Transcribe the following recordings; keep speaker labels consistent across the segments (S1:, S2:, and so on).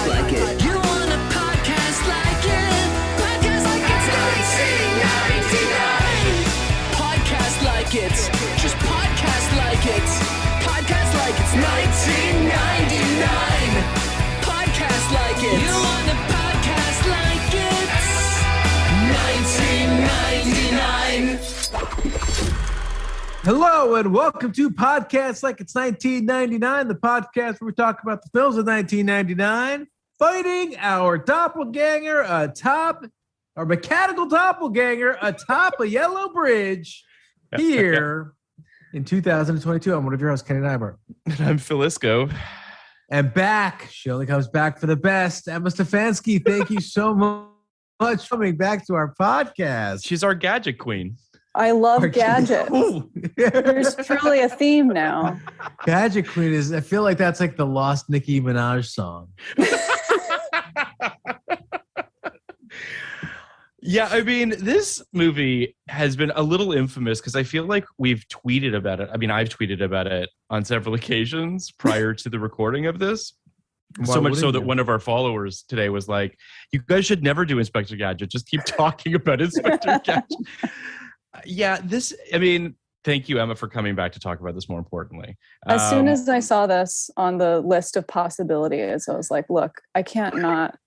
S1: podcast like it. You want a podcast like it? Podcast like it's 1999. Podcast like it. Just podcast like it. Podcast like it's 1999. Podcast like it. You want a podcast like it's 1999.
S2: Hello and welcome to Podcasts Like It's 1999, the podcast where we talk about the films of 1999, fighting our doppelganger our mechanical doppelganger atop a yellow bridge here in 2022. I'm one of your hosts, Kenny Nyberg.
S3: And I'm Phil Isco.
S2: And back, she only comes back for the best, Emma Stefansky. Thank you so much for coming back to our podcast.
S3: She's our gadget queen.
S4: I love Gadget. There's truly a theme now.
S2: Gadget Queen is, I feel like that's like the lost Nicki Minaj song.
S3: Yeah, I mean, this movie has been a little infamous because I feel like we've tweeted about it. I mean, I've tweeted about it on several occasions prior to the recording of this. So much so that one of our followers today was like, you guys should never do Inspector Gadget. Just keep talking about Inspector Gadget. Yeah, thank you, Emma, for coming back to talk about this more importantly.
S4: As soon as I saw this on the list of possibilities, I was like, look, I can't not.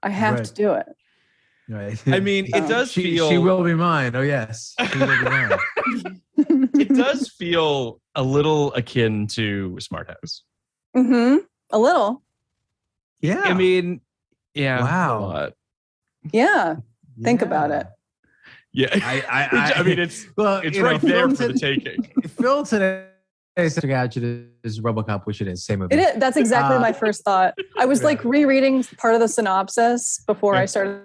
S4: I have to do it.
S2: Right.
S3: I mean, it does feel...
S2: She will be mine. Oh, yes. She will be mine.
S3: It does feel a little akin to Smart House.
S4: Mm-hmm. A little.
S2: Yeah.
S3: I mean, yeah.
S2: Wow.
S4: Yeah. Think about it.
S3: Yeah, I mean, it's right there for the taking.
S2: Phil today, Inspector Gadget is RoboCop, which it is. Same movie.
S4: It is. That's exactly my first thought. I was like rereading part of the synopsis before I started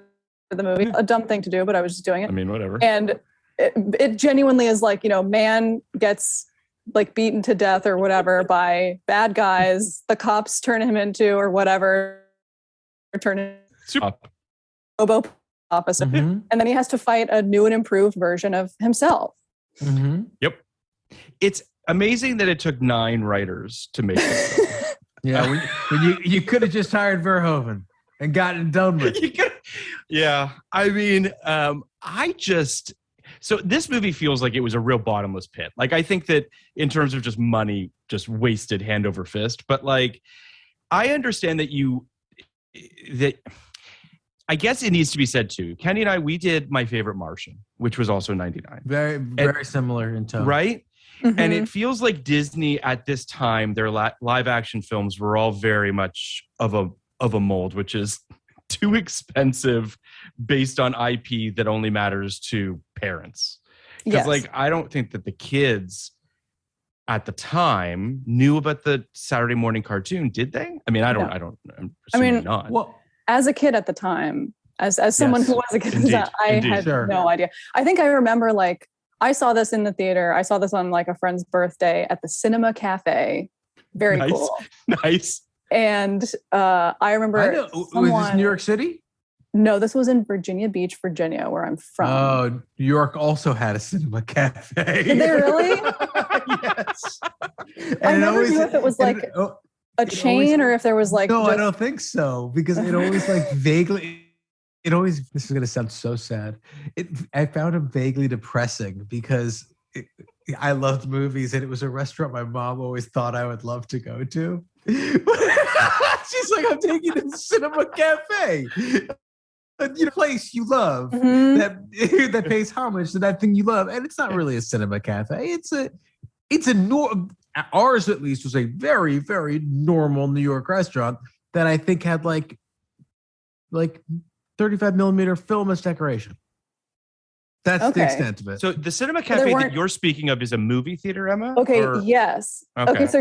S4: the movie. A dumb thing to do, but I was just doing it.
S3: I mean, whatever.
S4: And it genuinely is like, man gets like beaten to death or whatever by bad guys. The cops turn him into or whatever. Turn him into Robo opposite.
S2: Mm-hmm.
S4: And then he has to fight a new and improved version of himself.
S2: Mm-hmm.
S3: Yep. It's amazing that it took 9 writers to make this film.
S2: Yeah, when you could have just hired Verhoeven and gotten it done with.
S3: Yeah. I mean, so this movie feels like it was a real bottomless pit. Like, I think that in terms of just money, just wasted hand over fist. But like, I understand that I guess it needs to be said too. Kenny and I, we did My Favorite Martian, which was also 99.
S2: Very similar in tone.
S3: Right?
S4: Mm-hmm.
S3: And it feels like Disney at this time, their live action films were all very much of a mold, which is too expensive based on IP that only matters to parents. Because like, I don't think that the kids at the time knew about the Saturday morning cartoon, did they? I mean, I'm assuming not.
S2: Well,
S4: as a kid at the time, as someone who was a kid, I had no idea. I think I remember like I saw this in the theater. I saw this on like a friend's birthday at the Cinema Cafe. Very cool.
S3: Nice.
S4: And I remember.
S2: Was this New York City?
S4: No, this was in Virginia Beach, Virginia, where I'm from.
S2: Oh, New York also had a Cinema Cafe.
S4: Did they really?
S2: Yes.
S4: I never knew if it was like a chain or if there was like.
S2: No, I don't think so, because it always like vaguely. This is going to sound so sad. I found him vaguely depressing because I loved movies and it was a restaurant my mom always thought I would love to go to. She's like, I'm taking you to the Cinema Cafe. A place you love that pays homage to that thing you love. And it's not really a Cinema Cafe. Ours at least was a very, very normal New York restaurant that I think had like 35 millimeter film as decoration. That's the extent of it.
S3: So the Cinema Cafe that you're speaking of is a movie theater, Emma?
S4: Okay, yes. Okay, so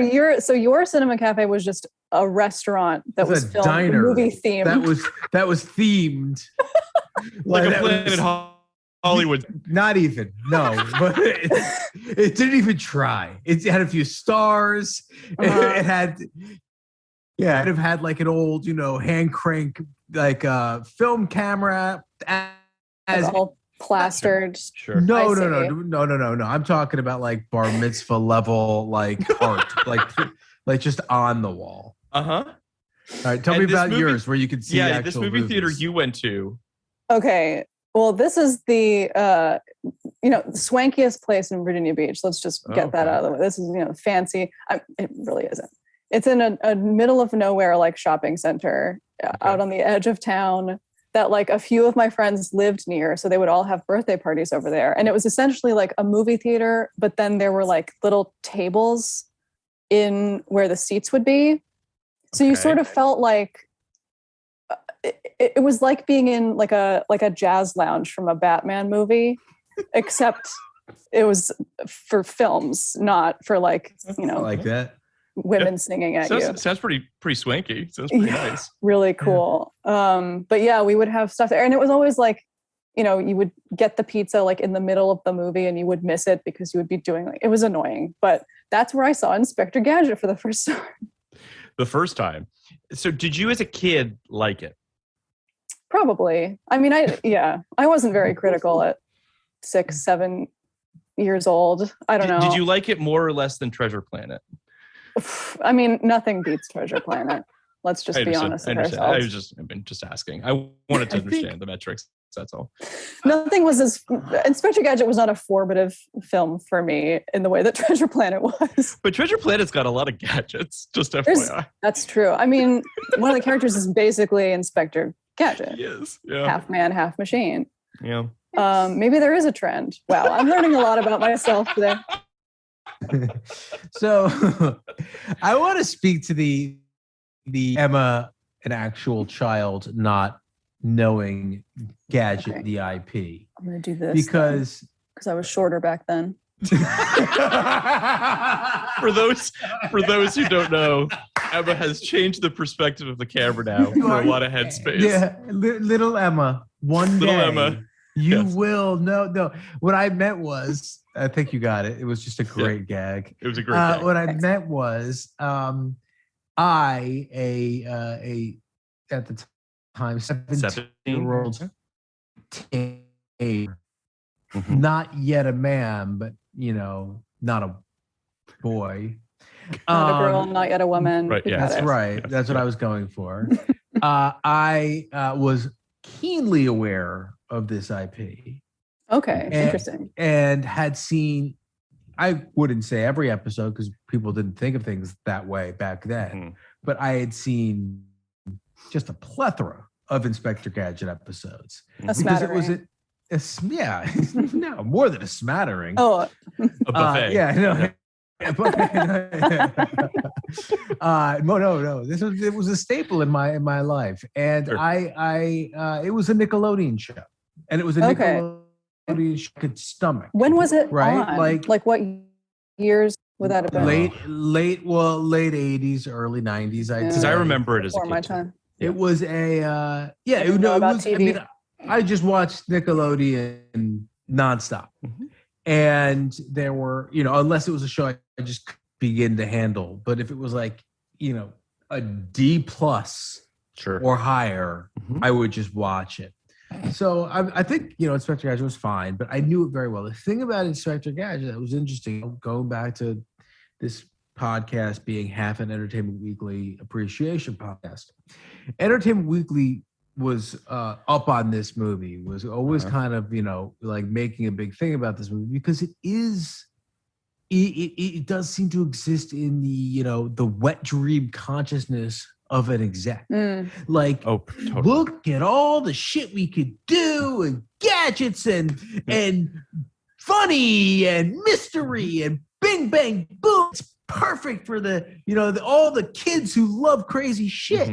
S4: your Cinema Cafe was just a restaurant that was filmed
S2: diner.
S4: Movie themed.
S2: That was themed.
S3: like a Planet Hollywood.
S2: Not even. No, but it didn't even try. It had a few stars. It had it have had like an old, hand crank like film camera as
S4: all plastered.
S3: Sure.
S2: No. I'm talking about like bar mitzvah level like art, like just on the wall. All right, tell me about yours where you can see actual
S3: this movie theater
S2: movies.
S3: you went to.
S4: Okay. Well, this is the swankiest place in Virginia Beach. Let's just get that out of the way. This is fancy. It really isn't. It's in a middle of nowhere like shopping center out on the edge of town that like a few of my friends lived near, so they would all have birthday parties over there. And it was essentially like a movie theater, but then there were like little tables in where the seats would be. So you sort of felt like it was like being in like a jazz lounge from a Batman movie, except it was for films, not for like
S2: like that.
S4: Women singing at you.
S3: Sounds pretty swanky. Sounds pretty nice.
S4: Really cool. But yeah, we would have stuff there, and it was always like, you would get the pizza like in the middle of the movie, and you would miss it because you would be doing it was annoying. But that's where I saw Inspector Gadget for the first time.
S3: The first time. So did you as a kid like it?
S4: Probably. I mean, I wasn't very critical at 6, 7 years old. I don't know.
S3: Did you like it more or less than Treasure Planet?
S4: I mean, nothing beats Treasure Planet. Let's just be honest with ourselves.
S3: I've been just asking. I wanted to understand the metrics. That's all.
S4: Nothing was Inspector Gadget was not a formative film for me in the way that Treasure Planet was.
S3: But Treasure Planet's got a lot of gadgets, just FYI.
S4: That's true. I mean, one of the characters is basically Inspector Gadget.
S3: He is. Yeah.
S4: Half man, half machine.
S3: Yeah.
S4: Maybe there is a trend. Wow, I'm learning a lot about myself today.
S2: So I want to speak to the Emma, an actual child, not knowing Gadget, the IP.
S4: I'm going to do this
S2: because
S4: I was shorter back then.
S3: For those who don't know, Emma has changed the perspective of the camera now for a lot of headspace.
S2: Yeah, little Emma. Little Emma. You will no. What I meant was, I think you got it. It was just a great gag.
S3: It was a great gag.
S2: What I meant was, I at the time 17-year-old teenager, not yet a man, but not a boy.
S4: Not a girl, not yet a woman.
S3: Right, yeah.
S2: That's right. That's what I was going for. I was keenly aware of this IP.
S4: Okay, interesting.
S2: And had seen, I wouldn't say every episode because people didn't think of things that way back then, but I had seen just a plethora of Inspector Gadget episodes.
S4: A smattering.
S2: No, more than a smattering.
S4: Oh,
S3: a buffet.
S2: No. It was a staple in my life, and it was a Nickelodeon show, and it was a Nickelodeon show could stomach.
S4: When was it
S2: right?
S4: on? Like what years would that have been?
S2: Late 80s, early 90s.
S3: Because I remember it as a kid.
S4: My time.
S2: It was a TV. I mean, I just watched Nickelodeon nonstop. And there were, unless it was a show I just begin to handle. But if it was like, a D+ or higher, I would just watch it. So I think, Inspector Gadget was fine, but I knew it very well. The thing about Inspector Gadget that was interesting, going back to this podcast being half an Entertainment Weekly appreciation podcast, Entertainment Weekly was up on this movie, was always kind of, like making a big thing about this movie because it does seem to exist in the wet dream consciousness of an exec. Like,
S3: totally.
S2: Look at all the shit we could do and gadgets and funny and mystery and bing bang boom. It's perfect for all the kids who love crazy shit.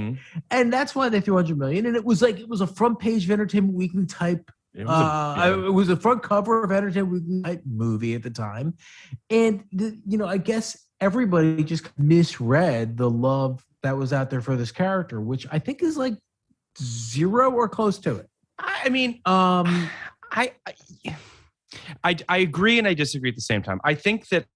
S2: And that's why they threw $100 million. And it was a front page of Entertainment Weekly type. It was a front cover of Entertainment Weekly type movie at the time. And I guess everybody just misread the love that was out there for this character, which I think is like zero or close to it.
S3: I mean, I agree and I disagree at the same time. I think that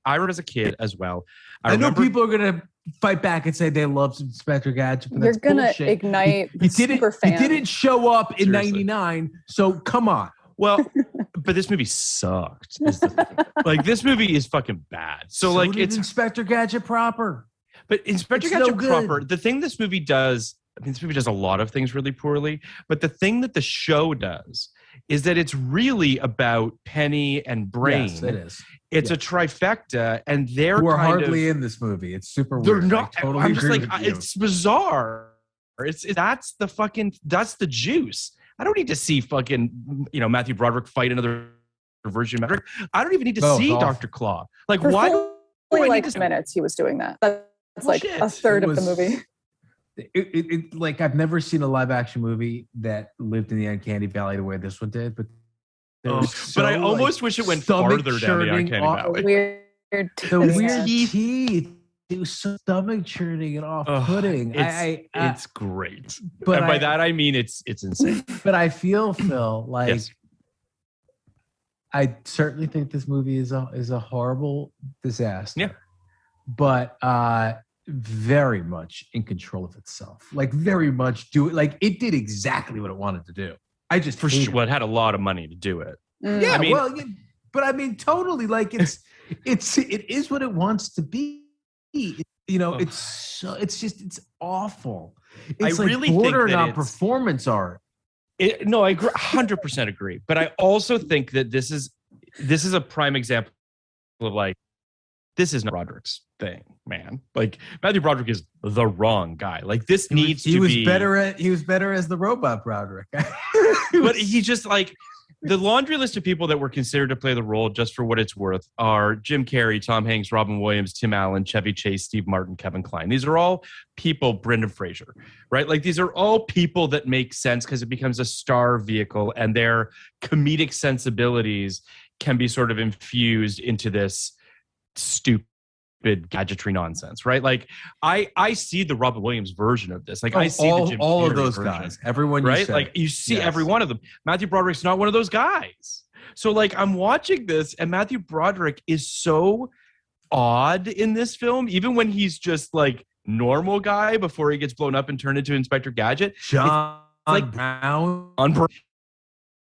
S3: I remember as a kid as well.
S2: I know people are going to fight back and say they love Inspector Gadget. But
S4: you're going to ignite super fans.
S2: He didn't show up in 99, so come on.
S3: Well, but this movie sucked. Like, this movie is fucking bad. So like,
S2: it's Inspector Gadget proper.
S3: But Inspector
S2: It's
S3: Gadget
S2: no good.
S3: proper, the thing this movie does, I mean, this movie does a lot of things really poorly, but the thing that the show does is that it's really about Penny and Brain.
S2: Yes, it is.
S3: It's a
S2: Yes.
S3: trifecta, and they're
S2: We're
S3: kind
S2: hardly
S3: of,
S2: in this movie. It's super
S3: they're
S2: weird.
S3: not.
S2: I totally
S3: I'm just
S2: agree
S3: like,
S2: with you.
S3: it's bizarre. That's the juice. I don't need to see fucking, Matthew Broderick fight another version of Broderick. I don't even need to
S2: No, it's
S3: see
S2: awful.
S3: Dr. Claw. Like,
S4: For
S3: why?
S4: only
S3: I
S4: like
S3: need to-
S4: minutes he was doing that. That's like a
S3: Bullshit.
S4: third
S2: It
S4: of the
S2: was-
S4: movie.
S2: It like I've never seen a live action movie that lived in the uncanny valley the way this one did, but there
S3: Oh,
S2: was
S3: but I
S2: so,
S3: almost
S2: like,
S3: wish it went
S2: stomach
S3: farther down the
S2: churning
S3: uncanny
S2: off-
S3: valley.
S4: Weird.
S2: the weird
S3: teeth.
S2: teeth. It was so stomach churning and off-putting.
S3: It's great.
S2: but
S3: And by
S2: I-
S3: that I mean it's insane.
S2: But I feel, Phil, like
S3: Yes.
S2: I certainly think this movie is a horrible disaster.
S3: Yeah.
S2: But very much in control of itself. Like very much it did exactly what it wanted to do. I just
S3: For
S2: hate
S3: sure.
S2: it.
S3: Well, it had a lot of money to do it.
S2: Yeah,
S3: I mean-
S2: but I mean totally like it is what it wants to be. It's awful. It's
S3: I
S2: like
S3: really think
S2: bordering
S3: that
S2: on
S3: it's-
S2: performance art.
S3: No, I agree, 100% agree. But I also think that this is a prime example of like, this is not Broderick's thing, man. Like Matthew Broderick is the wrong guy. Like this needs
S2: He
S3: to
S2: was
S3: be
S2: better as the robot Broderick.
S3: But he just like the laundry list of people that were considered to play the role, just for what it's worth, are Jim Carrey, Tom Hanks, Robin Williams, Tim Allen, Chevy Chase, Steve Martin, Kevin Kline. These are all people, Brendan Fraser, right? Like these are all people that make sense because it becomes a star vehicle and their comedic sensibilities can be sort of infused into this stupid gadgetry nonsense, right? Like I see the Robin Williams version of this. Like I see the Jim
S2: all of
S3: Carrey
S2: those
S3: version.
S2: guys. Everyone you
S3: Right?
S2: said.
S3: Like you see
S2: Yes.
S3: every one of them. Matthew Broderick's not one of those guys. So like I'm watching this and Matthew Broderick is so odd in this film, even when he's just like normal guy before he gets blown up and turned into Inspector Gadget.
S2: John
S3: like-
S2: Brown.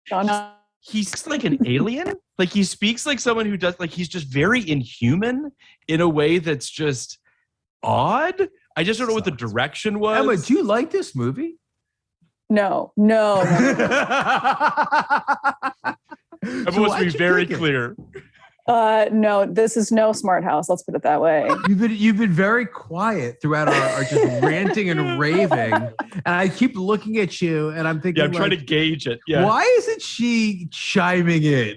S4: John,
S3: He's like an alien. Like he speaks like someone who does, like he's just very inhuman in a way that's just odd. I just don't know what the
S2: Sucks.
S3: direction was.
S2: Emma, do you like this movie?
S4: no.
S3: I wants to be very clear.
S4: No, this is no smart house. Let's put it that way.
S2: You've been very quiet throughout our just ranting and raving, and I keep looking at you, and I'm thinking,
S3: Yeah, I'm trying to gauge it. Yeah.
S2: why isn't she chiming in?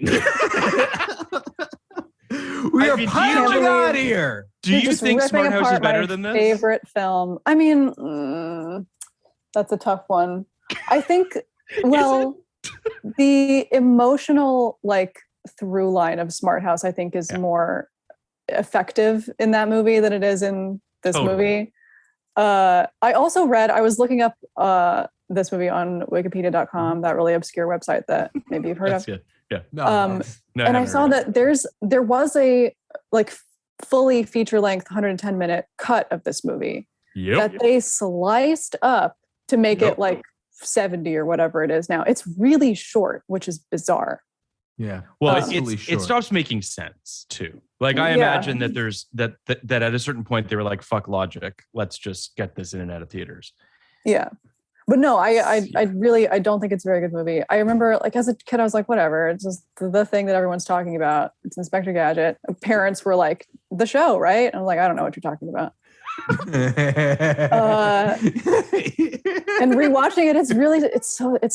S2: We are
S3: mean, do you
S2: piling
S4: just-
S2: on here.
S3: Do
S4: You're
S3: you
S4: just
S3: think
S4: ripping
S3: Smart House is
S4: apart
S3: better
S4: my
S3: than this?
S4: Favorite film. I mean, that's a tough one. I think, well, the emotional like through line of Smart House, I think, is
S3: Yeah.
S4: more effective in that movie than it is in this
S3: Totally.
S4: movie. I also read, I was looking up this movie on wikipedia.com, that really obscure website that maybe you've heard
S3: That's
S4: of.
S3: good. Yeah.
S2: No,
S3: No,
S4: And I
S3: haven't
S4: saw
S3: heard of
S4: that there was a like fully feature length 110-minute cut of this movie
S3: it. Yep.
S4: that they sliced up to make
S3: Yep.
S4: it like 70 or whatever it is now. It's really short, which is bizarre.
S2: yeah.
S3: Well,
S2: Absolutely
S3: it
S2: short.
S3: stops making sense too. Like I
S4: Yeah.
S3: imagine that there's that at a certain point they were like, "Fuck logic, let's just get this in and out of theaters."
S4: Yeah. But no, I don't think it's a very good movie. I remember like as a kid, I was like, whatever. It's just the thing that everyone's talking about. It's Inspector Gadget. Parents were like, the show, right? And I'm like, I don't know what you're talking about. And rewatching it, it's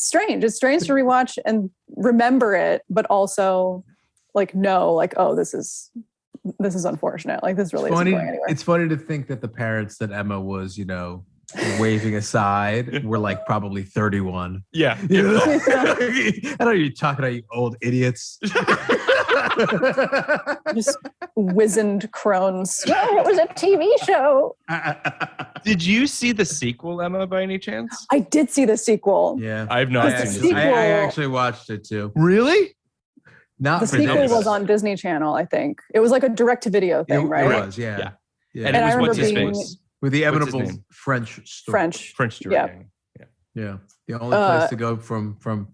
S4: strange. It's strange to rewatch and remember it, but also like know, like, oh, this is unfortunate. Like this really isn't going anywhere.
S2: It's funny to think that the parents that Emma was, waving aside were like probably 31.
S3: Yeah.
S2: I don't know what you're talking about, you old idiots.
S4: Just wizened crones. Oh, it was a TV show.
S3: Did you see the sequel, Emma, by any chance?
S4: I did see the sequel.
S2: Yeah.
S3: I have not
S4: The
S3: seen
S4: sequel-
S3: it.
S2: I actually watched it too.
S3: Really?
S2: Not
S4: The
S2: for
S4: sequel
S2: this.
S4: was on Disney Channel, I think. It was like a direct-to-video thing,
S2: It
S4: right?
S2: was, yeah.
S3: Yeah.
S2: Yeah.
S3: And
S4: And
S3: it
S4: I
S3: was what's his
S4: remember
S3: face?
S2: With the
S3: What's his
S2: inevitable
S3: name?
S2: French story.
S3: French Stewart.
S4: Yeah.
S3: Gang.
S2: Yeah. The only place to go from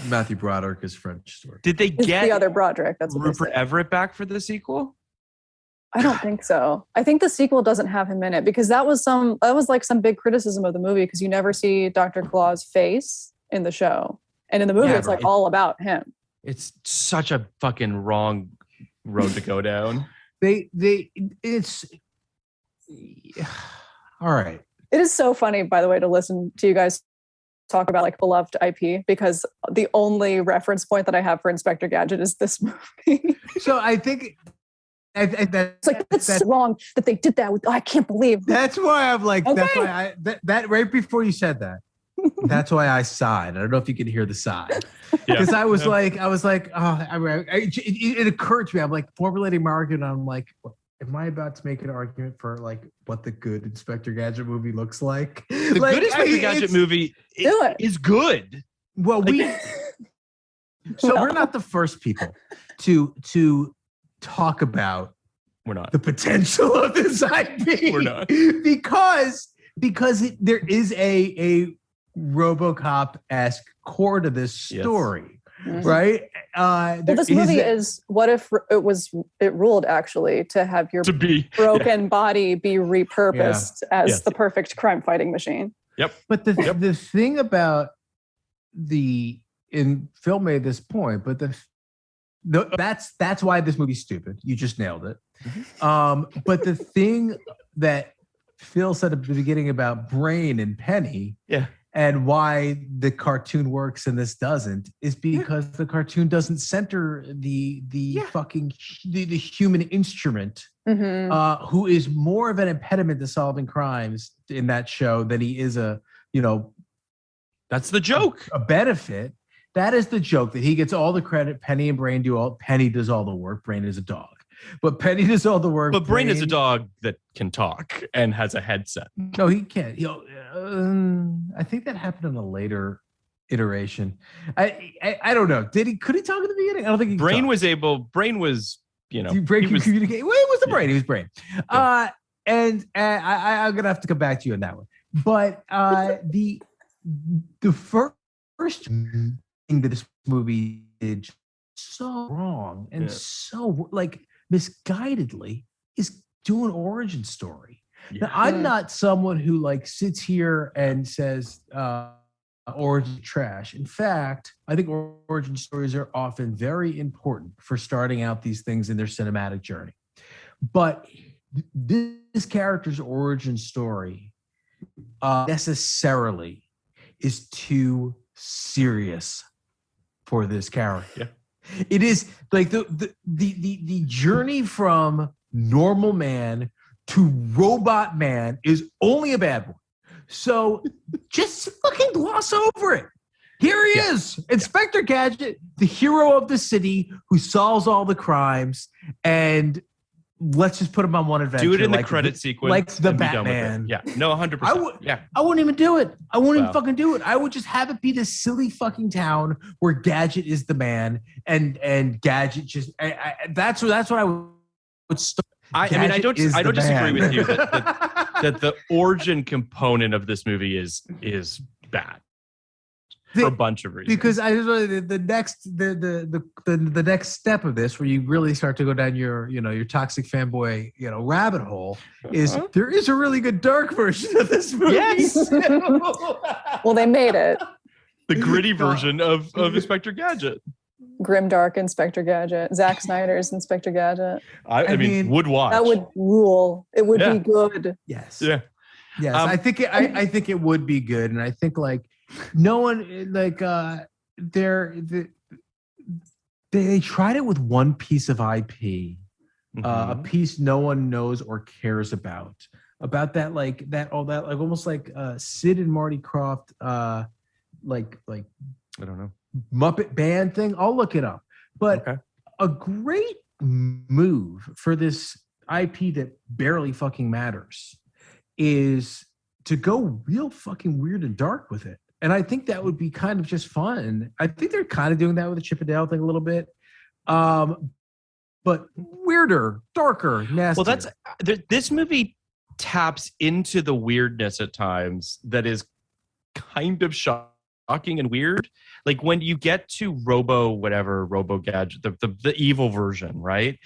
S2: Matthew Broderick is French story.
S3: Did they
S4: It's
S3: get
S4: the other Broderick. That's what they
S3: Rupert
S4: say.
S3: Everett back for the sequel?
S4: I don't think so. I think the sequel doesn't have him in it because that was like some big criticism of the movie because you never see Dr. Claw's face in the show. And in the movie,
S3: Yeah,
S4: it's like all about him.
S3: It's such a fucking wrong road to go down.
S2: It's all right.
S4: It is so funny, by the way, to listen to you guys talk about like beloved IP because the only reference point that I have for Inspector Gadget is this movie.
S2: So I think
S4: It's like that's so wrong that they did that. I can't believe.
S2: that's why I'm like, that's
S4: Okay.
S2: why that right before you said that, that's why I sighed. I don't know if you can hear the sigh. Because I was like, it occurred to me. I'm like formulating my argument. I'm like, am I about to make an argument for like what the good Inspector Gadget movie looks like?
S3: The good Inspector Gadget movie is good.
S2: Well, we're not the first people to talk about
S3: We're not.
S2: the potential of this IP.
S3: We're not.
S2: because there is a RoboCop-esque core to this story, right?
S4: Well, this movie is what if it ruled actually to have your broken body be repurposed as the perfect crime fighting machine.
S3: Yep.
S2: But the thing about Phil made this point, but that's why this movie's stupid. You just nailed it.
S3: Mm-hmm.
S2: But the thing that Phil said at the beginning about Brain and Penny, and why the cartoon works and this doesn't, is because the cartoon doesn't center the fucking the human instrument, who is more of an impediment to solving crimes in that show than he is
S3: that's the joke.
S2: A benefit. That is the joke, that he gets all the credit. Penny and Brain Penny does all the work. Brain is a dog. But Penny does all the work.
S3: But Brain is a dog that can talk and has a headset.
S2: No, he can't. I think that happened in a later iteration. I don't know. Could he talk at the beginning? I don't think he
S3: Brain
S2: could
S3: was able. Brain was,
S2: Brain can communicate. Well, it was the Brain. He was Brain. And I'm gonna have to come back to you on that one. But the first thing that this movie did so wrong and so like misguidedly is do an origin story. Now, I'm not someone who like sits here and says origin trash. In fact, I think origin stories are often very important for starting out these things in their cinematic journey. But this character's origin story necessarily is too serious for this character. It is like the journey from normal man to robot man is only a bad one. So just fucking gloss over it. Here he is, Inspector Gadget, the hero of the city who solves all the crimes, and let's just put him on one adventure.
S3: Do it in the credit sequence.
S2: Like the Batman.
S3: Yeah. No, 100%.
S2: I wouldn't even do it. I wouldn't even fucking do it. I would just have it be this silly fucking town where Gadget is the man and Gadget just that's what I would start.
S3: I don't disagree with you that the origin component of this movie is bad. For a bunch of reasons.
S2: Because I the next step of this, where you really start to go down your toxic fanboy rabbit hole, is there is a really good dark version of this movie.
S3: Yes.
S4: Well, they made it.
S3: The gritty version of Inspector Gadget.
S4: Grimdark Inspector Gadget. Zack Snyder's Inspector Gadget.
S3: I mean, would watch.
S4: That would rule. It would be good.
S2: Yes.
S3: Yeah.
S2: Yes. I think it would be good, and I think like. No one like they tried it with one piece of IP, a piece no one knows or cares about that almost like Sid and Marty Krofft like I
S3: don't know,
S2: Muppet Band thing. I'll look it up. But a great move for this IP that barely fucking matters is to go real fucking weird and dark with it. And I think that would be kind of just fun. I think they're kind of doing that with the Chip and Dale thing a little bit. But weirder, darker, nastier.
S3: Well, this movie taps into the weirdness at times that is kind of shocking shocking and weird. Like when you get to Robo Gadget, the evil version, right?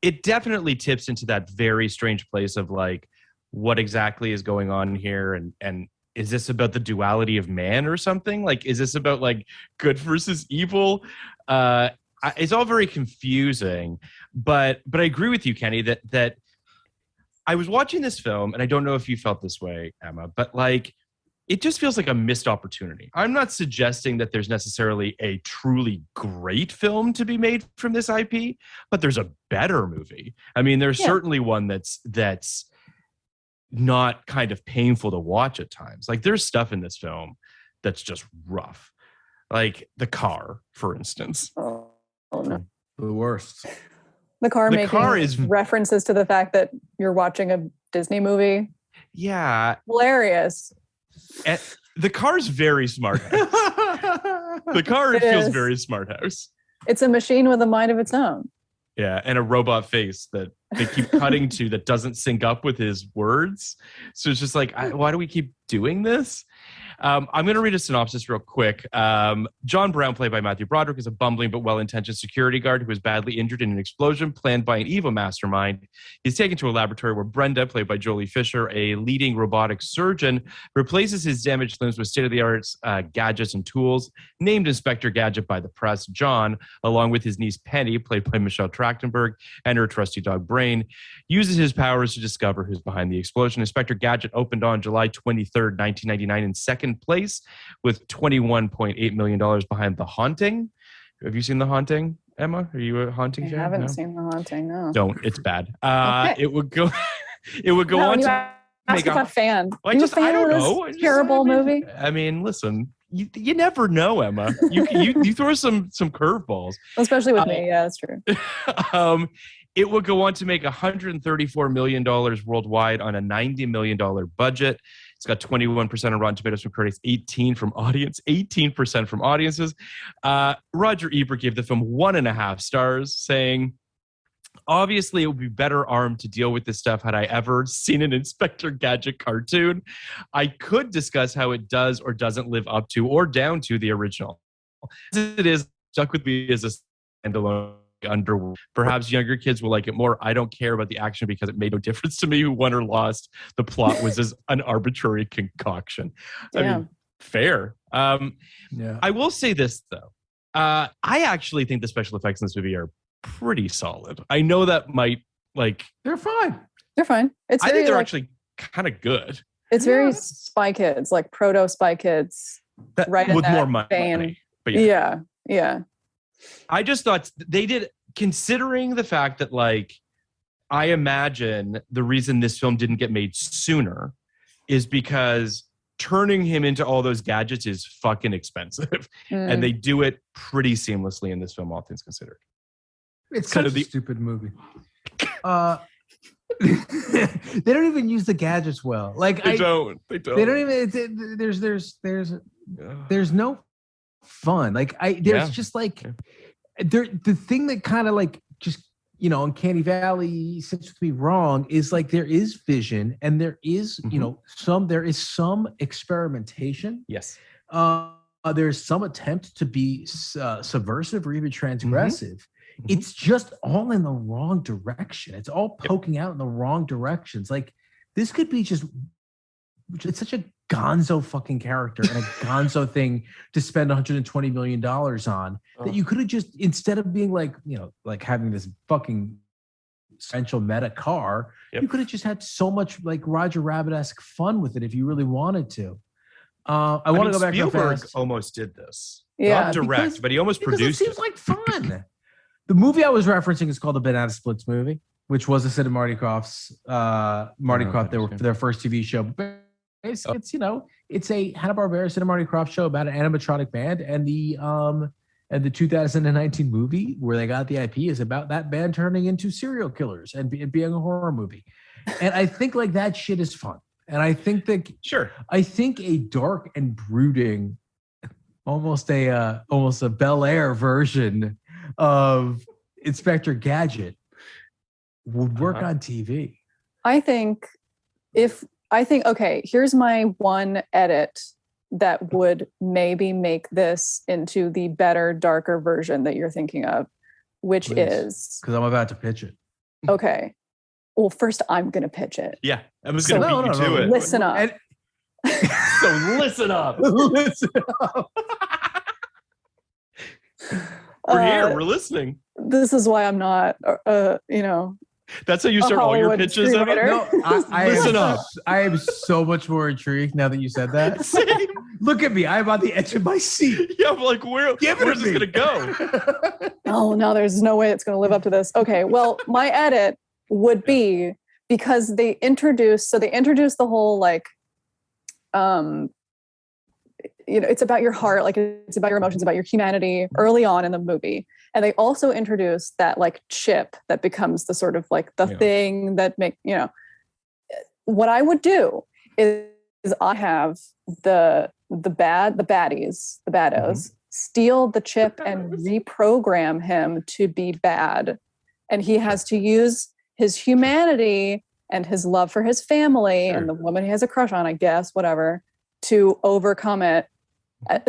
S3: It definitely tips into that very strange place of like, what exactly is going on here, and is this about the duality of man or something? Like, is this about like good versus evil? It's all very confusing, but I agree with you, Kenny, that I was watching this film, and I don't know if you felt this way, Emma, but like, it just feels like a missed opportunity. I'm not suggesting that there's necessarily a truly great film to be made from this IP, but there's a better movie. I mean, there's certainly one that's not kind of painful to watch at times. Like there's stuff in this film that's just rough. Like the car, for instance.
S4: Oh no.
S2: The worst.
S4: The car
S3: car is
S4: references to the fact that you're watching a Disney movie.
S3: Yeah.
S4: Hilarious.
S3: And the car's very smart house. The car feels very smart house.
S4: It's a machine with a mind of its own.
S3: Yeah, and a robot face that they keep cutting to that doesn't sync up with his words. So it's just like, why do we keep doing this? I'm going to read a synopsis real quick. John Brown, played by Matthew Broderick, is a bumbling but well-intentioned security guard who was badly injured in an explosion planned by an evil mastermind. He's taken to a laboratory where Brenda, played by Jolie Fisher, a leading robotic surgeon, replaces his damaged limbs with state-of-the-art gadgets and tools. Named Inspector Gadget by the press, John, along with his niece Penny, played by Michelle Trachtenberg, and her trusty dog Brain, uses his powers to discover who's behind the explosion. Inspector Gadget opened on July 23rd, 1999 in second place with $21.8 million behind The Haunting. Have you seen The Haunting, Emma? Are you a Haunting fan?
S4: I haven't seen The Haunting, no.
S3: Don't. It's bad.
S4: Okay.
S3: It would go on to make
S4: a fan.
S3: I don't know.
S4: Terrible movie.
S3: I mean, listen, you never know, Emma. You throw some curveballs.
S4: Especially with me. Yeah, that's true.
S3: It would go on to make $134 million worldwide on a $90 million budget. It's got 21% on Rotten Tomatoes from critics, 18% from audiences. Roger Ebert gave the film 1.5 stars, saying, obviously, it would be better armed to deal with this stuff had I ever seen an Inspector Gadget cartoon. I could discuss how it does or doesn't live up to or down to the original. It is stuck with me as a standalone underworld. Perhaps younger kids will like it more. I don't care about the action because it made no difference to me who won or lost. The plot was as an arbitrary concoction.
S4: Damn.
S3: I mean, fair. I will say this, though. I actually think the special effects in this movie are pretty solid. I know that might
S2: they're fine.
S4: They're fine.
S3: I think they're actually kind of good.
S4: It's very Spy Kids, like proto Spy Kids, right?
S3: With more
S4: vein.
S3: money. But
S4: yeah.
S3: I just thought they did, considering the fact that I imagine the reason this film didn't get made sooner is because turning him into all those gadgets is fucking expensive. And they do it pretty seamlessly in this film, all things considered.
S2: It's kind of a stupid movie. They don't even use the gadgets well. They don't even. There's no fun. The thing that kind of Uncanny Valley sits with me wrong is there is vision and there is some experimentation.
S3: Yes.
S2: There's some attempt to be subversive or even transgressive. It's just all in the wrong direction. It's all poking out in the wrong directions. This could be it's such a gonzo fucking character and a gonzo thing to spend $120 million on that you could have just, instead of being having this fucking essential meta car, you could have just had so much Roger Rabbit-esque fun with it if you really wanted to. I want to go back.
S3: Spielberg almost did this.
S4: Yeah,
S3: not direct, but he almost produced it.
S2: It seems like fun. The movie I was referencing is called the Banana Splits movie, which was a Sid and Marty Croft's their first TV show. But it's it's a Hanna-Barbera Sid and Marty Croft show about an animatronic band, and the 2019 movie where they got the IP is about that band turning into serial killers and being a horror movie. And I think that shit is fun. And I think that I think a dark and brooding, almost a Bel Air version of Inspector Gadget would work on TV.
S4: Okay, here's my one edit that would maybe make this into the better, darker version that you're thinking of, which is
S2: because I'm about to pitch it.
S4: okay. Well, first I'm going to pitch it.
S3: Yeah, I was going to beat you to it.
S4: Listen up.
S3: So listen up.
S2: Listen up.
S3: We're here. We're listening.
S4: This is why I'm not,
S3: That's how you start all your
S4: Hollywood
S3: pitches. Emma?
S4: screenwriter.
S2: No,
S3: Listen up.
S2: I am so much more intrigued now that you said that.
S3: Same.
S2: Look at me. I'm on the edge of my seat.
S3: Yeah, I'm like, where's
S2: Give it
S3: this
S2: to me.
S3: going to go?
S4: Oh, no, there's no way it's going to live up to this. Okay, well, my edit would be because they introduced the whole it's about your heart, like it's about your emotions, about your humanity early on in the movie. And they also introduced that chip that becomes the sort of the thing that what I would do is I have the baddies, the baddos, steal the chip and reprogram him to be bad. And he has to use his humanity and his love for his family and the woman he has a crush on, I guess, whatever, to overcome it.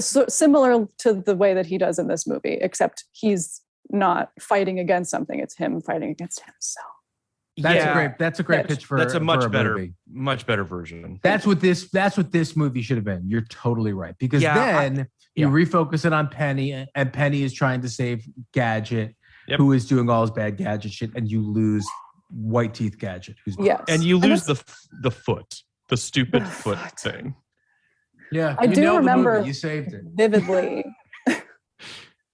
S4: So similar to the way that he does in this movie, except he's not fighting against something; it's him fighting against himself.
S2: That's a great pitch for.
S3: That's a much better
S2: movie.
S3: version.
S2: That's what this movie should have been. You're totally right, because then you refocus it on Penny, and Penny is trying to save Gadget, who is doing all his bad Gadget shit, and you lose White Teeth Gadget, who's
S3: and you lose the foot, the stupid foot thing.
S2: Yeah,
S4: I do remember
S2: you saved it
S4: vividly.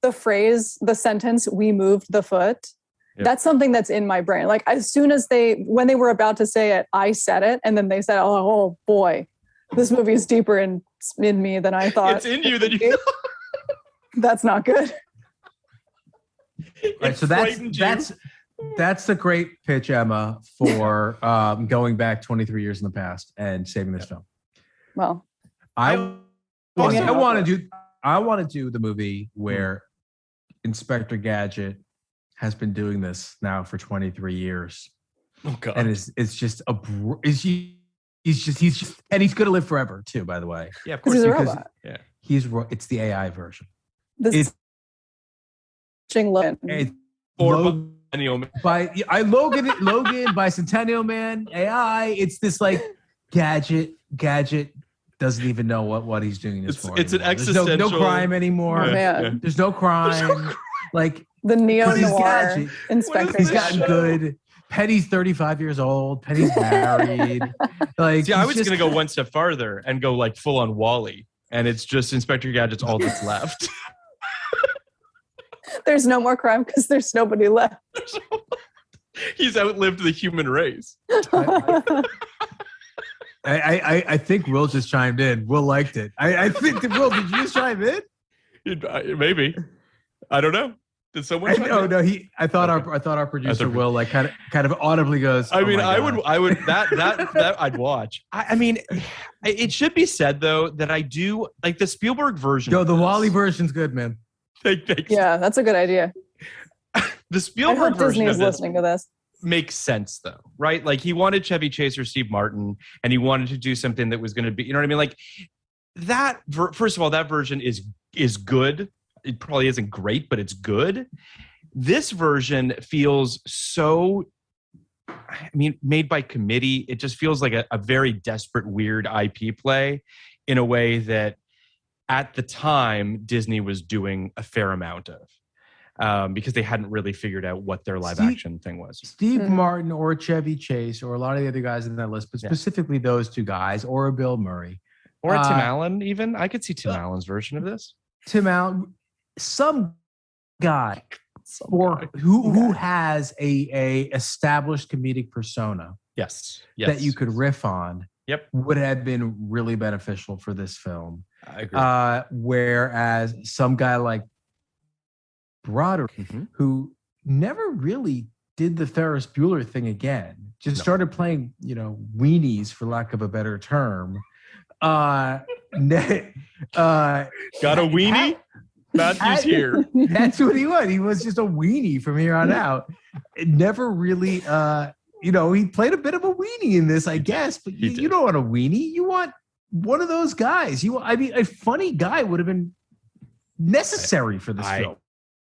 S4: The sentence, "We moved the foot." Yep. That's something that's in my brain. Like as soon as when they were about to say it, I said it, and then they said, "Oh boy, this movie is deeper in me than I thought."
S3: It's in you that you.
S4: That's not good.
S2: Right, so that's a great pitch, Emma, for going back 23 years in the past and saving this film.
S4: Well,
S2: I want to do the movie where Inspector Gadget has been doing this now for 23 years.
S3: Oh God!
S2: And he's just and he's going to live forever too. By the way,
S3: yeah, of course.
S4: He's a robot.
S3: Yeah,
S2: it's the AI version.
S4: This
S2: Logan
S3: Logan
S2: Bicentennial Man AI. It's this Gadget doesn't even know what he's doing this for.
S3: It's
S2: anymore.
S3: an existential.
S2: There's no crime anymore. There's no crime.
S4: The neo-noir inspector.
S2: He's gotten good. Penny's 35 years old. Penny's married.
S3: I was going to go one step farther and go full on Wall-E, and it's just Inspector Gadget's all that's left.
S4: There's no more crime because there's nobody left.
S3: He's outlived the human race.
S2: I think Will just chimed in. Will liked it. I think Will, did you just chime in?
S3: Maybe. I don't know. Did someone?
S2: No. I thought our producer Will kind of audibly goes.
S3: I mean, I would that I'd watch. I mean, it should be said though that I do like the Spielberg version.
S2: The Wall-E version's good, man.
S3: Thanks.
S4: Yeah, that's a good idea.
S3: The Spielberg version
S4: Disney's listening to this.
S3: Makes sense though, right? He wanted Chevy Chase or Steve Martin, and he wanted to do something that was going to be, you know what I mean? That. First of all, that version is good. It probably isn't great, but it's good. This version feels so, made by committee. It just feels like a very desperate, weird IP play in a way that at the time Disney was doing a fair amount of because they hadn't really figured out what their live action thing was.
S2: Steve Martin or Chevy Chase or a lot of the other guys in that list, but specifically those two guys or a Bill Murray.
S3: Or a Tim Allen even. I could see Tim Allen's version of this.
S2: Tim Allen. Some guy who has a established comedic persona
S3: yes
S2: that you could riff on would have been really beneficial for this film.
S3: I agree.
S2: Whereas some guy like Broderick, who never really did the Ferris Bueller thing again, started playing, weenies for lack of a better term. Got
S3: a weenie? Matthew's here.
S2: That's what he was. He was just a weenie from here on out. It never really, he played a bit of a weenie in this, I guess. But you don't want a weenie. You want one of those guys. A funny guy would have been necessary for this film.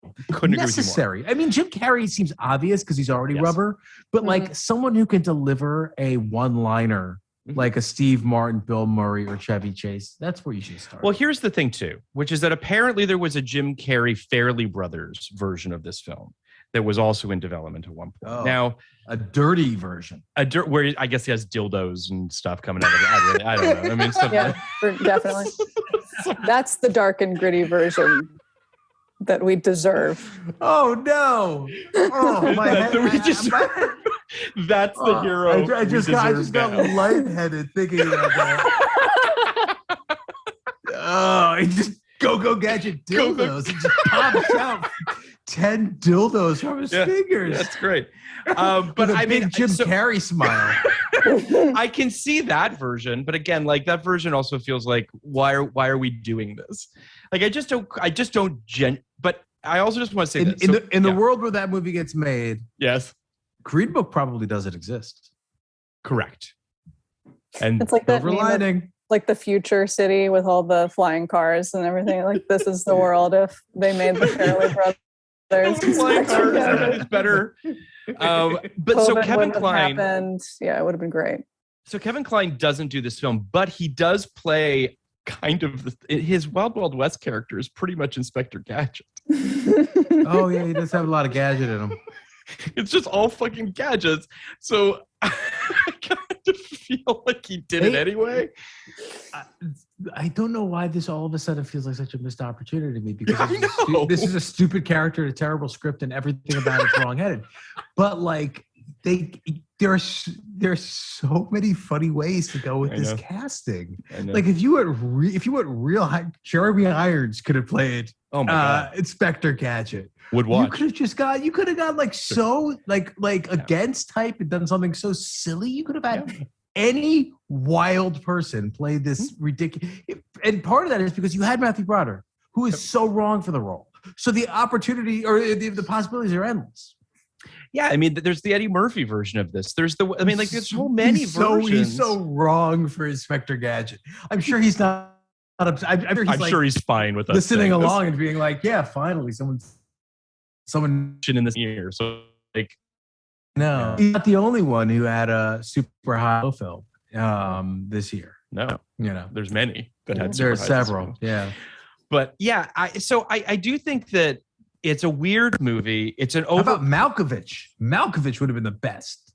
S3: Couldn't agree with you more.
S2: Necessary. I mean, Jim Carrey seems obvious because he's already rubber, but like someone who can deliver a one-liner like a Steve Martin, Bill Murray, or Chevy Chase, that's where you should start.
S3: Well, here's the thing, too, which is that apparently there was a Jim Carrey Fairley Brothers version of this film that was also in development at one point.
S2: Oh,
S3: now,
S2: a dirty version.
S3: Where I guess he has dildos and stuff coming out of it. I don't know. I mean, stuff
S4: definitely. That's the dark and gritty version that we deserve.
S2: Oh, no. Oh, my head.
S3: That's the hero.
S2: I just got lightheaded thinking about that. He just go gadget dildos and just pops out 10 dildos from his fingers.
S3: That's great. But I mean,
S2: Jim Carrey smile.
S3: I can see that version, but again, like that version also feels like why are we doing this? Like I just don't. But I also just want to say
S2: in the world where that movie gets made.
S3: Yes.
S2: Green Book probably doesn't exist.
S3: Correct. And
S4: it's like that
S2: lining.
S4: Like the future city with all the flying cars and everything. Like this is the world if they made the Fairley Brothers.
S3: Flying cars, everything's better. But
S4: COVID
S3: so Kevin Kline,
S4: it would have been great.
S3: So Kevin Kline doesn't do this film, but he does play kind of his Wild Wild West character is pretty much Inspector Gadget.
S2: Oh yeah, he does have a lot of gadget in him.
S3: It's just all fucking gadgets. So I kind of feel like he did it anyway.
S2: I don't know why this all of a sudden feels like such a missed opportunity to me because
S3: this
S2: is a stupid character, a terrible script, and everything about it's wrong-headed. But like there are so many funny ways to go with this casting. Like if you went real high, Jeremy Irons could have played Inspector Gadget.
S3: Would watch.
S2: You could have gone like so against type and done something so silly. You could have had any wild person play this ridiculous. And part of that is because you had Matthew Broderick, who is so wrong for the role. So the opportunity or the possibilities are endless.
S3: Yeah, I mean, there's the Eddie Murphy version of this. There's so many versions.
S2: He's so wrong for Inspector Gadget. I'm sure he's not. I'm sure
S3: he's fine with us
S2: listening along and being like, yeah, finally someone
S3: in this year. So like,
S2: no, he's not the only one who had a super high film this year.
S3: No, there's many that had.
S2: There are several. Yeah,
S3: but yeah, I do think that. It's a weird movie. How
S2: about Malkovich? Malkovich would have been the best.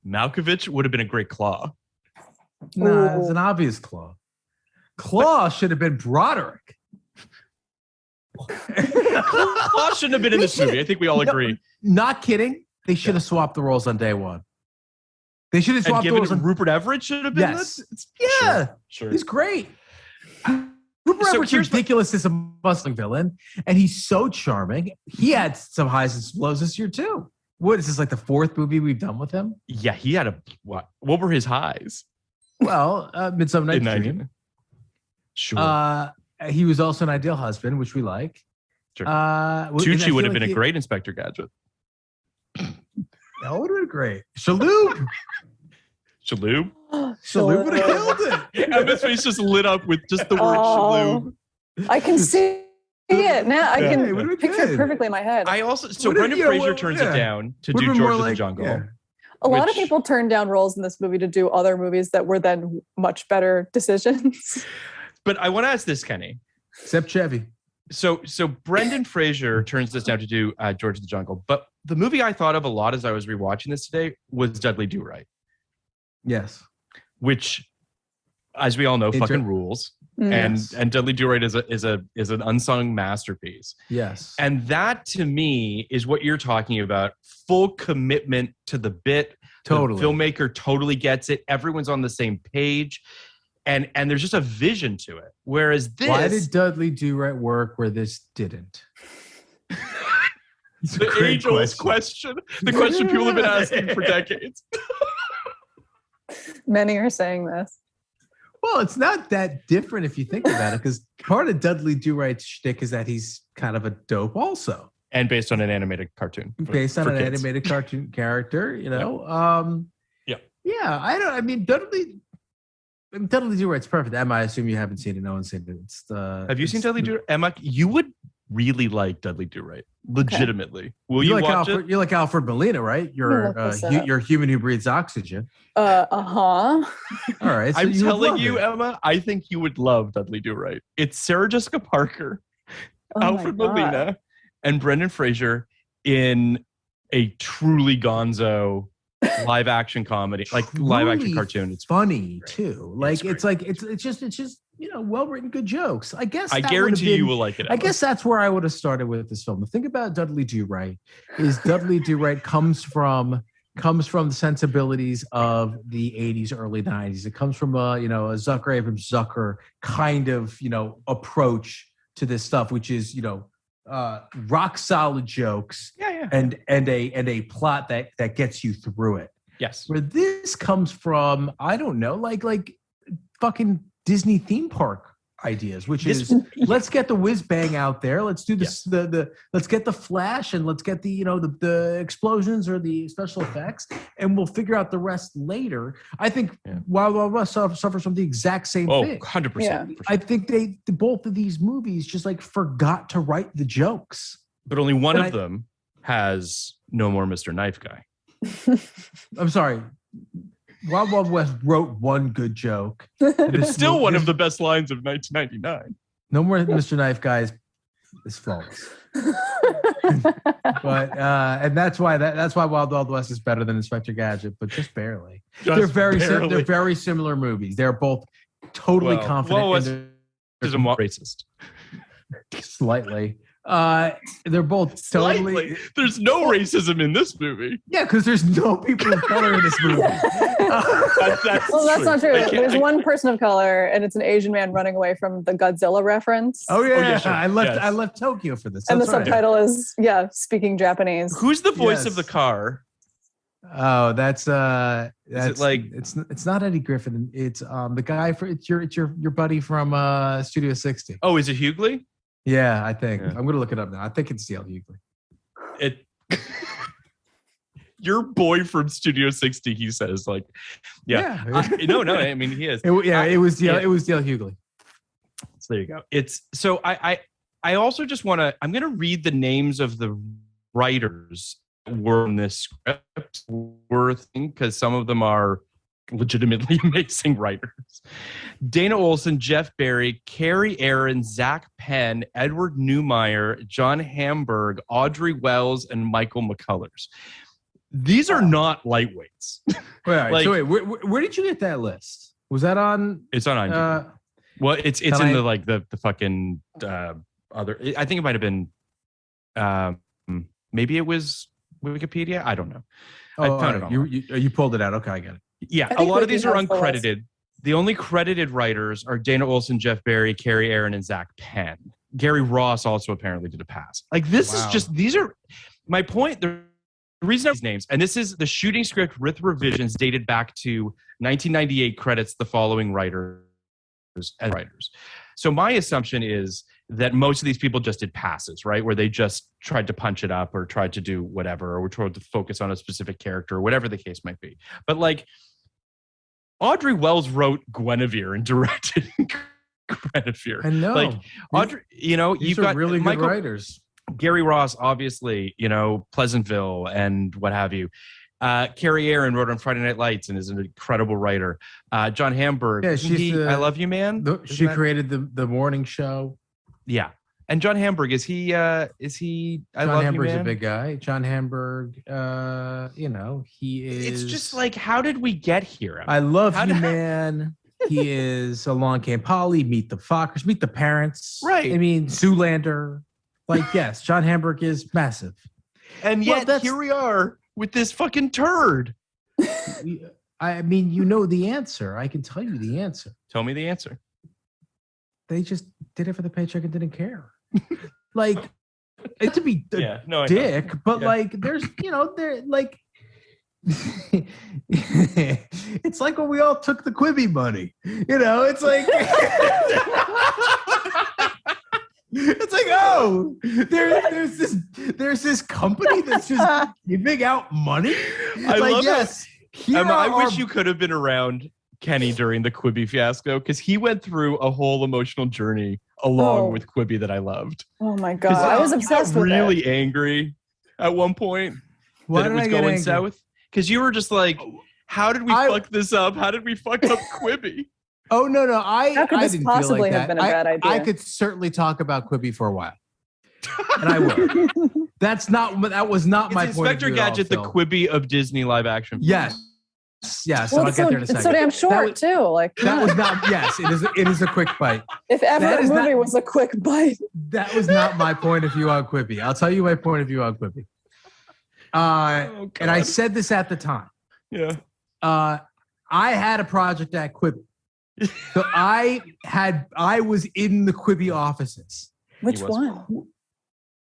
S3: Malkovich would have been a great Claw.
S2: Nah, it's an obvious Claw. Claw should have been Broderick.
S3: Claw shouldn't have been in this movie. I think we all agree.
S2: Not kidding. They should have swapped the roles on day one. They should have swapped the roles.
S3: Rupert Everett should have been.
S2: Yes. Sure. He's great. Rupert Everett's ridiculous as a bustling villain, and he's so charming. He had some highs and lows this year too. What is this, like the fourth movie we've done with him?
S3: Yeah, he had what were his highs?
S2: Well, Midsummer Night's Dream.
S3: Sure.
S2: He was also an Ideal Husband, which we like.
S3: Sure. Tucci would have been a great Inspector Gadget.
S2: That would have been great. Shalhoub.
S3: Shalhoub
S2: would have killed it.
S3: Emma's face just lit up with just the word Shalhoub.
S4: I can see it now. I can picture it perfectly in my head.
S3: Brendan Fraser turns it down to do George of the Jungle. Yeah.
S4: A lot of people turned down roles in this movie to do other movies that were then much better decisions.
S3: But I want to ask this, Kenny.
S2: Except Chevy.
S3: So Brendan Fraser turns this down to do George of the Jungle. But the movie I thought of a lot as I was rewatching this today was Dudley Do-Right.
S2: Yes.
S3: Which, as we all know, fucking rules.
S2: Yes.
S3: And Dudley Do-Right is an unsung masterpiece.
S2: Yes.
S3: And that to me is what you're talking about. Full commitment to the bit.
S2: Totally.
S3: The filmmaker totally gets it. Everyone's on the same page. And there's just a vision to it. Whereas this...
S2: Why did Dudley Do-Right work where this didn't?
S3: The age-old question. The question people have been asking for decades.
S4: Many are saying this.
S2: Well, it's not that different if you think about it, because part of Dudley Do-Right's shtick is that he's kind of a dope also.
S3: And based on an animated cartoon.
S2: Based on an animated cartoon character, Yeah, Dudley... Dudley Do Right's perfect. Emma, I assume you haven't seen it. No one's seen it. It's the.
S3: Have you seen Dudley Do Right? Emma, you would really like Dudley Do Right. Legitimately. Will
S2: You
S3: you
S2: like
S3: watch
S2: Alfred?
S3: it?
S2: You like Alfred Molina, right? You're you're a human who breathes oxygen.
S4: Uh-huh.
S2: All right. So
S3: I'm
S2: you would
S3: telling
S2: love
S3: you,
S2: it.
S3: Emma, I think you would love Dudley Do Right. It's Sarah Jessica Parker,
S4: Oh
S3: Alfred
S4: my God.
S3: Molina, and Brendan Fraser in a truly gonzo live action comedy, like live action
S2: Really
S3: cartoon. It's
S2: funny too. Like
S3: It's
S2: it's like it's just well written, good jokes. I guess
S3: I
S2: that
S3: guarantee
S2: would've
S3: you
S2: been-
S3: will like it.
S2: I
S3: Emma.
S2: guess that's where I would have started with this film. The thing about Dudley Do Right is Dudley Do Right comes from the sensibilities of the 80s, early 90s. It comes from a Zucker Abrams Zucker kind of, approach to this stuff, which is, rock solid jokes
S3: Yeah.
S2: and a plot that gets you through it.
S3: Yes.
S2: Where this comes from, I don't know, like fucking Disney theme park ideas, which is let's get the whiz bang out there. Let's do this. Let's get the flash and let's get the explosions or the special effects, and we'll figure out the rest later. I think Wild Wild West suffers from the exact same thing.
S3: 100%.
S4: Yeah.
S2: I think both of these movies just like forgot to write the jokes.
S3: But only one of them has No More Mr. Knife Guy.
S2: I'm sorry. Wild Wild West wrote one good joke.
S3: It's still one of the best lines of 1999.
S2: No More Mr. Knife Guy is flawless. But and that's why Wild Wild West is better than Inspector Gadget, but just barely. They're very similar movies. They're both totally confident.
S3: Well, is a racist.
S2: Slightly. They're both totally.
S3: Slightly. There's no racism in this movie.
S2: Yeah, because there's no people of color in this movie.
S3: That's
S4: Well, that's not true.
S3: I can't-
S4: There's one person of color, and it's an Asian man running away from the Godzilla reference.
S2: Oh yeah,
S3: yeah, sure.
S2: I left.
S3: Yes.
S2: I left Tokyo for this.
S4: And the
S2: That's right.
S4: subtitle is speaking Japanese.
S3: Who's the voice
S2: Yes.
S3: of the car?
S2: Oh, that's
S3: it like-
S2: it's not Eddie Griffin. It's the guy it's your buddy from Studio 60.
S3: Oh, is it Hughley?
S2: Yeah, I think.
S3: Yeah.
S2: I'm gonna look it up now. I think it's D.L. Hughley.
S3: It. Your boy from Studio 60, he says, like, yeah. No, I mean, he is.
S2: It was D.L. Hughley.
S3: So there you go. It's so I also just want to. I'm going to read the names of the writers that were in this script, because some of them are legitimately amazing writers. Dana Olson, Jeff Barry, Carrie Aaron, Zach Penn, Edward Neumeier, John Hamburg, Audrey Wells, and Michael McCullers. These are not lightweights.
S2: Wait, where did you get that list? Was that on?
S3: It's on IMDb. Well, it's in the fucking other. I think it might have been. Maybe it was Wikipedia. I don't know. I found it online.
S2: You pulled it out. Okay, I get it.
S3: Yeah, a
S4: think
S3: lot of
S4: Wiki
S3: these are
S4: has the list.
S3: uncredited. The only credited writers are Dana Olson, Jeff Barry, Carrie Aaron, and Zach Penn. Gary Ross also apparently did a pass. Like this is just these are my point. The reason I these names, and this is the shooting script with revisions dated back to 1998. Credits the following writers and writers. So my assumption is that most of these people just did passes, right? Where they just tried to punch it up or tried to do whatever, or were tried to focus on a specific character, or whatever the case might be. But like Audrey Wells wrote Guinevere and directed Guinevere.
S2: I know.
S3: Like Audrey,
S2: These
S3: you've
S2: are
S3: got
S2: really
S3: Michael,
S2: good writers.
S3: Gary Ross, obviously, Pleasantville and what have you. Carrie Aaron wrote on Friday Night Lights and is an incredible writer. John Hamburg,
S2: Yeah, she's
S3: I Love You Man.
S2: She created the morning show.
S3: Yeah, and John Hamburg is he? I
S2: John
S3: Love
S2: Hamburg's
S3: You Man?
S2: a big guy. John Hamburg, he is.
S3: It's just like, how did we get here?
S2: I Love
S3: How
S2: You
S3: did-
S2: Man. He is Along Came Polly, Meet the Fockers, Meet the Parents.
S3: Right.
S2: I mean, Zoolander. Like, yes, John Hamburg is massive.
S3: And
S2: Well,
S3: yet
S2: that's-
S3: here we are with this fucking turd.
S2: I mean, you know the answer. I can tell you the answer.
S3: Tell me the answer.
S2: They just did it for the paycheck and didn't care. Like, to be a
S3: I know.
S2: dick, but
S3: Yeah.
S2: like, there's, they're like, it's like when we all took the Quibi money. It's like, it's like, oh, there's this company that's just giving out money.
S3: I
S2: like,
S3: love
S2: yes. here
S3: Emma, I
S2: are
S3: wish you could have been around Kenny during the Quibi fiasco because he went through a whole emotional journey along with Quibi that I loved.
S4: Oh my God. I was obsessed with
S3: really
S4: it.
S3: angry at one point
S2: Why
S3: that it
S2: did
S3: was
S2: I get
S3: going
S2: angry?
S3: south. Because you were just like, how did we fuck this up? How did we fuck up Quibi?
S2: Oh no,
S4: How could
S2: I
S4: this
S2: didn't
S4: possibly
S2: feel like
S4: have
S2: that.
S4: been a bad idea?
S2: I could certainly talk about Quibi for a while, and I will. That was not my
S3: It's
S2: point of
S3: Inspector
S2: view at all,
S3: Gadget, the
S2: Phil.
S3: Quibi of Disney live action.
S2: Yes.
S4: Well,
S2: I'll get there in a
S4: it's
S2: second.
S4: so damn short too. Like
S2: That was not. Yes, it is a quick bite.
S4: if ever
S2: that
S4: a
S2: is
S4: movie
S2: not-
S4: was a quick bite.
S2: That was not my point of view on Quibi. I'll tell you my point of view on Quibi. And I said this at the time.
S3: Yeah.
S2: I had a project at Quibi. So I was in the Quibi offices.
S4: Which one?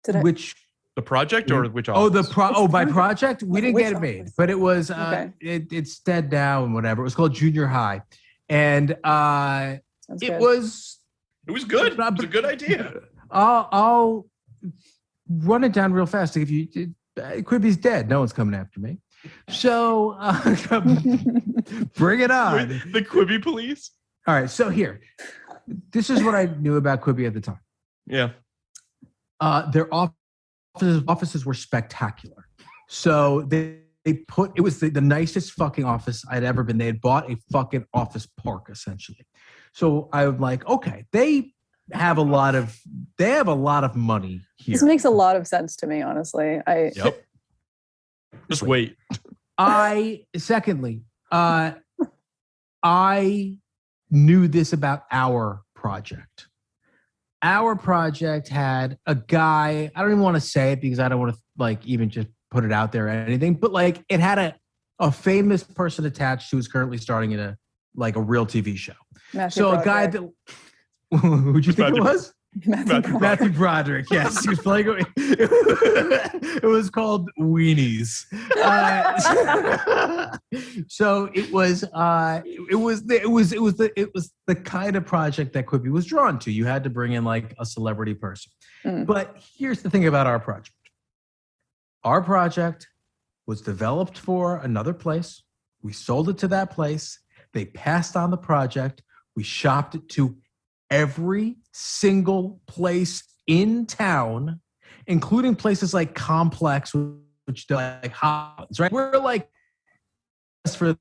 S4: Did I?
S2: Which
S3: The project or which
S2: my project? We didn't get it made,
S4: office?
S2: but it was
S4: Okay.
S2: it's dead now and whatever. It was called Junior High. And
S4: Sounds
S2: it
S4: good.
S2: was
S3: It was good. It was a good idea.
S2: I'll run it down real fast. If you Quibi's dead, no one's coming after me. So bring it on.
S3: The Quibi police?
S2: All right, so here. This is what I knew about Quibi at the time.
S3: Yeah.
S2: Their offices were spectacular. So they put it was the nicest fucking office I'd ever been. They had bought a fucking office park essentially. So I was like, okay, they have a lot of money here.
S4: This makes a lot of sense to me, honestly.
S3: Yep. Just wait.
S2: Secondly, I knew this about our project. Our project had a guy, I don't even want to say it because I don't want to like even just put it out there or anything, but like it had a famous person attached who's currently starting in a real TV show.
S4: Matthew
S2: So
S4: Broderick.
S2: a guy that who'd you think it was?
S4: Matthew
S2: Broderick, yes. He was playing it was called Weenies. So it was the kind of project that Quibi was drawn to. You had to bring in like a celebrity person. But here's the thing about our project. Our project was developed for another place. We sold it to that place. They passed on the project. We shopped it to every single place in town, including places like Complex, which do like Hobbs, right? We're like,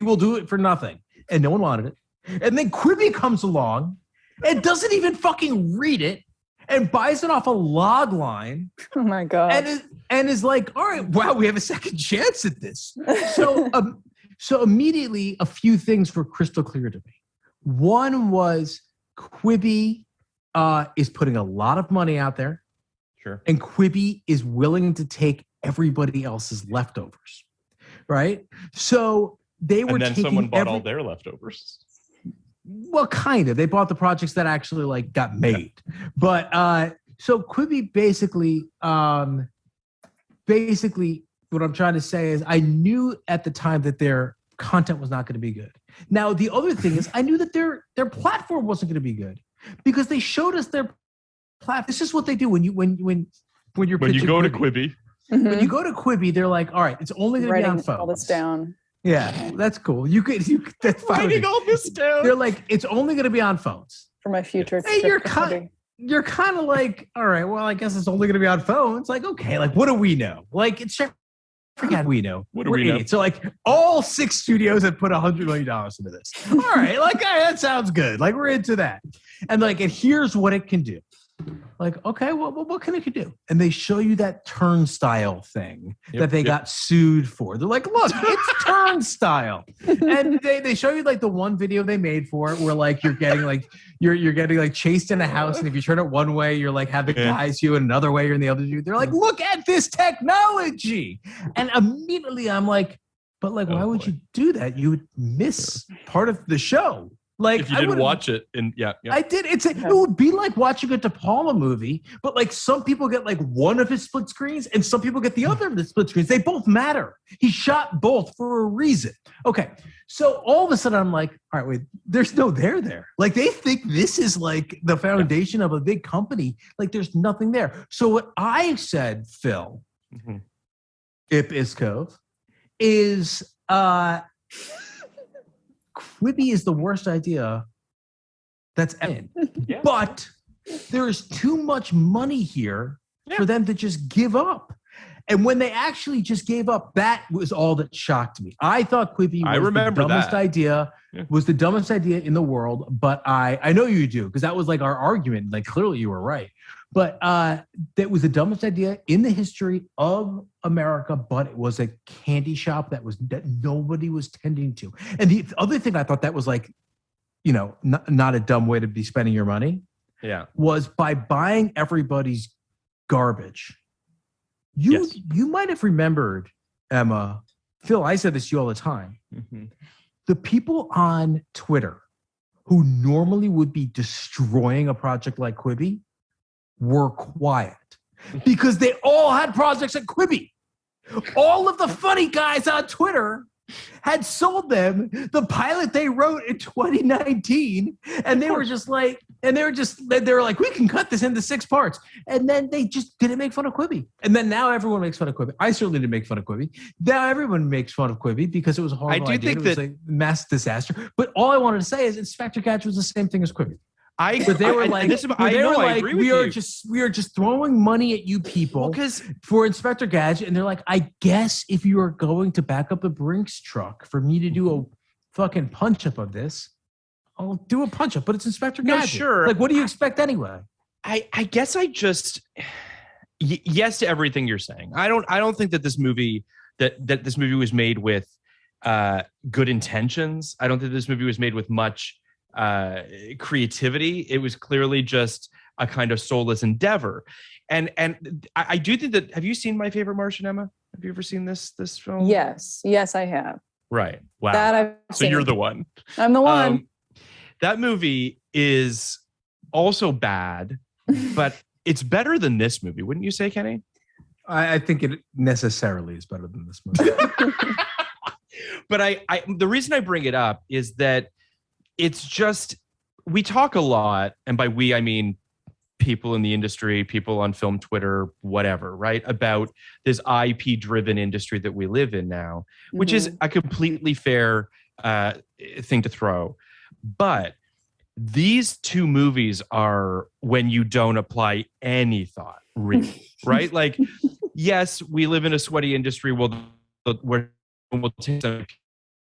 S2: we'll do it for nothing. And no one wanted it. And then Quibi comes along and doesn't even fucking read it and buys it off a log line.
S4: Oh my God.
S2: And is like, all right, wow, we have a second chance at this. So immediately a few things were crystal clear to me. One was Quibi is putting a lot of money out there.
S3: Sure.
S2: And Quibi is willing to take everybody else's leftovers. Right? So they were
S3: And then
S2: taking
S3: someone bought all their leftovers.
S2: Well, kind of. They bought the projects that actually like got made. Yeah. But so Quibi basically what I'm trying to say is I knew at the time that their content was not going to be good. Now, the other thing is I knew that their platform wasn't going to be good because they showed us their platform. This is what they do when you go to
S3: Quibi.
S4: Mm-hmm.
S2: When you go to Quibi, they're like, all right, it's only going to be on phones.
S4: All this down.
S2: Yeah, that's cool. You could that's fine.
S3: Writing all this down.
S2: They're like, it's only going to be on phones.
S4: For my future.
S2: Hey, you're kind of like, all right, well, I guess it's only going to be on phones. Like, okay, like, what do we know? Like, it's forget we know.
S3: What do we know?
S2: So, like, all 6 studios have put $100 million into this. All right, like, that sounds good. Like, we're into that. And like, and here's what it can do. Like, okay, well, what can it do? And they show you that turnstile thing that they got sued for. They're like, look, it's turnstile. And they show you like the one video they made for it where like you're getting like you're getting like chased in a house, and if you turn it one way, you're like have the guys you, and another way you're in the other view. They're like, look at this technology. And immediately I'm like, but like, why would you do that? You would miss part of the show. Like
S3: if you didn't watch it, and
S2: I did. It would be like watching a De Palma movie, but like some people get like one of his split screens, and some people get the other of the split screens. They both matter. He shot both for a reason. Okay, so all of a sudden I'm like, all right, wait, there's no there. Like they think this is like the foundation of a big company. Like there's nothing there. So what I said, Phil, Ip Iskov, is Quibi is the worst idea that's in.
S3: Yeah.
S2: But there is too much money here for them to just give up. And when they actually just gave up, that was all that shocked me. I thought Quibi was the dumbest idea, was the dumbest idea in the world. But I know you do, because that was like our argument. Like, clearly you were right. But that was the dumbest idea in the history of America. But it was a candy shop that nobody was tending to. And the other thing I thought that was like, not a dumb way to be spending your money.
S3: Yeah.
S2: Was by buying everybody's garbage. You might have remembered, Emma, Phil, I said this to you all the time.
S3: Mm-hmm.
S2: The people on Twitter who normally would be destroying a project like Quibi were quiet because they all had projects at Quibi. All of the funny guys on Twitter had sold them the pilot they wrote in 2019, and they were like, we can cut this into 6 parts. And then they just didn't make fun of Quibi. And then now everyone makes fun of Quibi. I certainly didn't make fun of Quibi. Now everyone makes fun of Quibi because it was a horrible idea. It was a mass disaster. But all I wanted to say is Inspector Gadget was the same thing as Quibi. I agree with you. We are just throwing money at you people for Inspector Gadget, and they're like, I guess if you are going to back up the Brinks truck for me to do a fucking punch up of this, I'll do a punch up. But it's Inspector Gadget.
S3: No, sure.
S2: Like, what do you expect anyway?
S3: I guess I just yes to everything you're saying. I don't think that this movie this movie was made with good intentions. I don't think this movie was made with much creativity. It was clearly just a kind of soulless endeavor. And I do think that, have you seen My Favorite Martian, Emma? Have you ever seen this film?
S4: Yes, I have.
S3: Right. Wow.
S4: That I've
S3: so
S4: seen.
S3: You're the one.
S4: I'm the one.
S3: That movie is also bad, but it's better than this movie, wouldn't you say, Kenny?
S2: I think it necessarily is better than this movie.
S3: But the reason I bring it up is that it's just, we talk a lot, and by we, I mean people in the industry, people on film Twitter, whatever, right? About this IP-driven industry that we live in now, which is a completely fair thing to throw. But these 2 movies are when you don't apply any thought, really, right? Like, yes, we live in a sweaty industry. We'll take some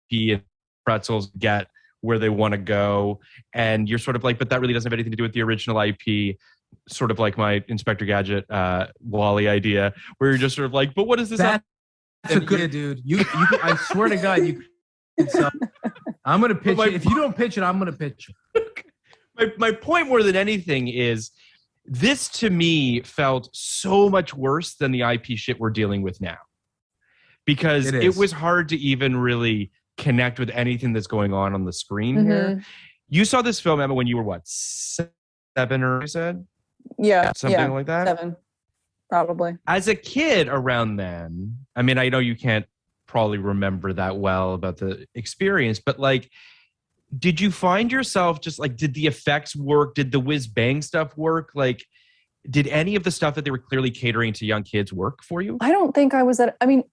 S3: IP and pretzels, get where they want to go, and you're sort of like, but that really doesn't have anything to do with the original IP, sort of like my Inspector Gadget Wally idea, where you're just sort of like, but what is this?
S2: That's a good dude. You I swear to God, I'm gonna pitch it. If you don't pitch it, I'm gonna pitch it.
S3: My point more than anything is, this to me felt so much worse than the IP shit we're dealing with now, because it was hard to even really connect with anything that's going on the screen here. You saw this film, Emma, when you were what, 7, or you said?
S4: Yeah.
S3: Something like that?
S4: 7, probably.
S3: As a kid around then, I mean, I know you can't probably remember that well about the experience, but like, did you find yourself just like, did the effects work? Did the whiz bang stuff work? Like, did any of the stuff that they were clearly catering to young kids work for you?
S4: I don't think I was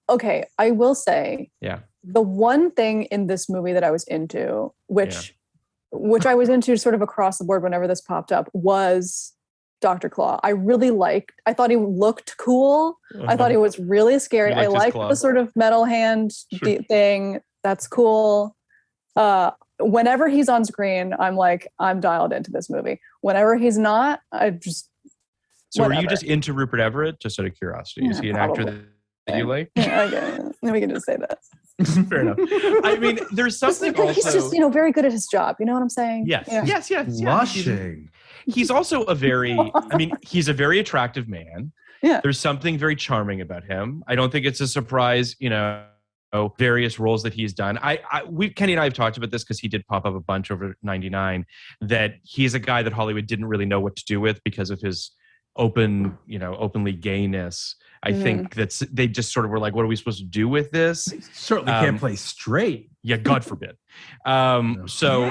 S4: okay, I will say.
S3: Yeah.
S4: The one thing in this movie that I was into, which I was into sort of across the board whenever this popped up, was Dr. Claw. I thought he looked cool. I thought he was really scary. I liked the sort of metal hand thing. That's cool. Whenever he's on screen, I'm dialed into this movie. Whenever he's not, I just...
S3: So whatever. Were you just into Rupert Everett, just out of curiosity? Is he an actor that you like?
S4: Yeah, okay. We can just say that.
S3: Fair enough. I mean, there's something also...
S4: He's just, very good at his job. You know what I'm saying?
S3: Yes.
S4: Yeah.
S3: Yes.
S2: Blushing.
S3: He's also he's a very attractive man.
S4: Yeah.
S3: There's something very charming about him. I don't think it's a surprise, various roles that he's done. Kenny and I have talked about this because he did pop up a bunch over 99, that he's a guy that Hollywood didn't really know what to do with because of his openly gayness. I think they just sort of were like, what are we supposed to do with this?
S2: They certainly can't play straight.
S3: Yeah, God forbid. So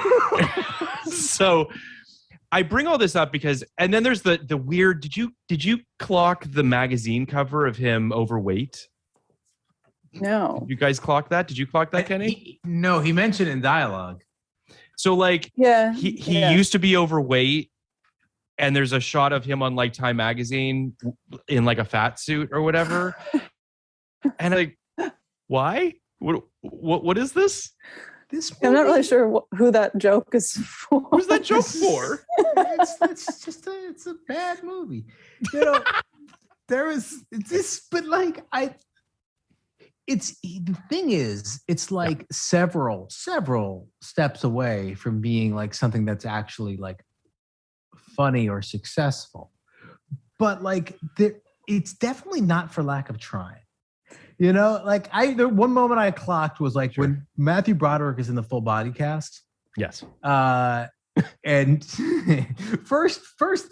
S3: I bring all this up because, and then there's the weird, did you clock the magazine cover of him overweight?
S4: No.
S3: Did you guys clock that? Did you clock that, Kenny?
S2: No, he mentioned in dialogue.
S3: So like,
S4: Yeah.
S3: he
S4: yeah.
S3: used to be overweight, and there's a shot of him on like Time magazine in like a fat suit or whatever. And like, why? What is this?
S4: I'm not really sure who that joke is for.
S3: Who's that joke for?
S2: It's a bad movie. You know, there is this, but like the thing is, it's like several steps away from being like something that's actually like funny or successful. But like it's definitely not for lack of trying. You know, like the one moment I clocked was like when Matthew Broderick is in the full body cast.
S3: Yes.
S2: And first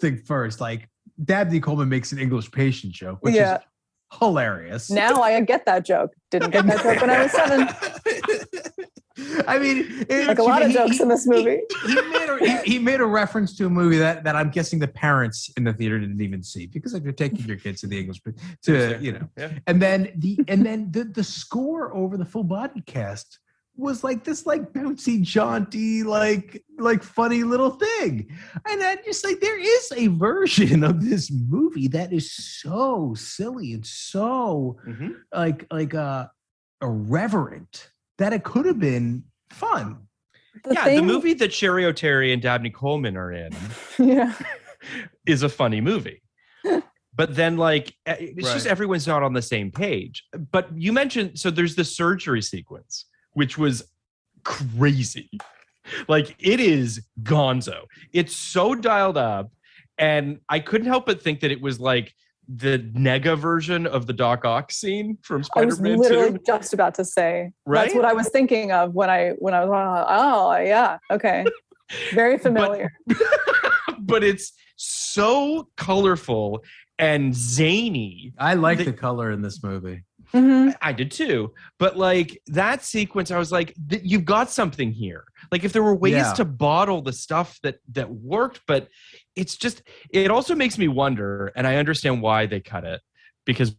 S2: thing first, like Dabney Coleman makes an English patient joke, which is hilarious.
S4: Now I get that joke. Didn't get that joke when I was 7.
S2: I mean,
S4: like a lot of jokes in this movie.
S2: He made a reference to a movie that I'm guessing the parents in the theater didn't even see, because like you're taking your kids to the English and then the score over the full body cast was like this like bouncy, jaunty, like funny little thing. And I just like, there is a version of this movie that is so silly and so irreverent that it could have been fun.
S3: The movie that Sherry O'Terry and Dabney Coleman are in is a funny movie. But then like, it's just everyone's not on the same page. But you mentioned, so there's the surgery sequence, which was crazy. Like, it is gonzo. It's so dialed up. And I couldn't help but think that it was like the nega version of the Doc Ock scene from Spider-Man 2.
S4: I was literally just about to say, that's what I was thinking of when I was, oh yeah, okay. Very familiar.
S3: But it's so colorful and zany.
S2: I like the color in this movie.
S4: Mm-hmm.
S3: I did too. But like that sequence, I was like, you've got something here. Like if there were ways to bottle the stuff that worked, but it's just, it also makes me wonder, and I understand why they cut it, because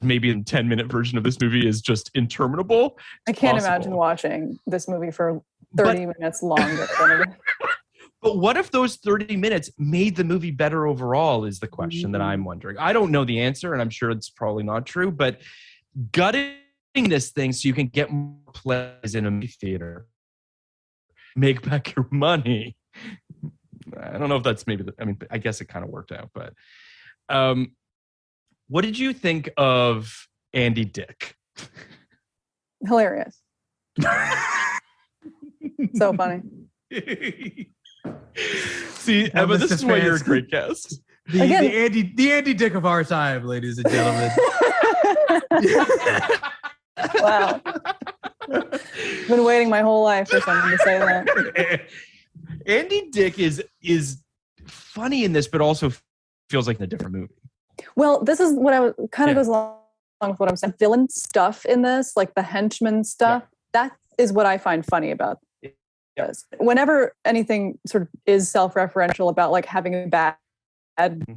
S3: maybe the 10-minute version of this movie is just interminable.
S4: I can't imagine watching this movie for 30 minutes longer than it.
S3: But what if those 30 minutes made the movie better overall is the question that I'm wondering. I don't know the answer, and I'm sure it's probably not true, but gutting this thing so you can get more plays in a movie theater, make back your money. I don't know if that's maybe, I guess it kind of worked out, but what did you think of Andy Dick?
S4: Hilarious. So funny.
S3: See, Emma, this is why you're a great guest.
S2: The Andy Dick of our time, ladies and gentlemen.
S4: Wow. Been waiting my whole life for someone to say that.
S3: Andy Dick is funny in this, but also feels like in a different movie.
S4: Well, this is what I was kind of goes along with what I'm saying. Villain stuff in this, like the henchman stuff, that is what I find funny about this. Whenever anything sort of is self-referential about like having bad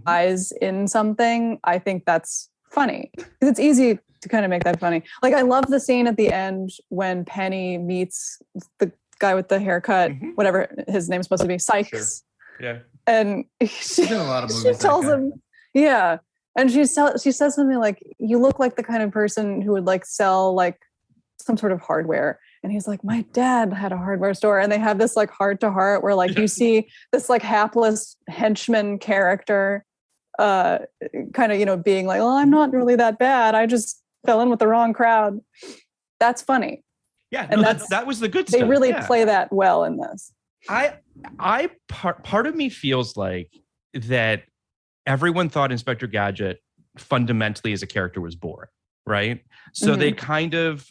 S4: guys in something, I think that's funny. Because it's easy to kind of make that funny. Like I love the scene at the end when Penny meets the guy with the haircut, whatever his name's supposed to be, Sykes.
S3: Sure. Yeah.
S4: And she tells him, and she says something like, "You look like the kind of person who would like sell like some sort of hardware." And he's like, "My dad had a hardware store." And they have this like heart to heart where like you see this like hapless henchman character kind of, being like, "Well, I'm not really that bad. I just fell in with the wrong crowd." That's funny.
S3: Yeah,
S4: and
S3: that was the good stuff.
S4: They really play that well in this.
S3: Part of me feels like that everyone thought Inspector Gadget fundamentally as a character was boring, right? So they kind of,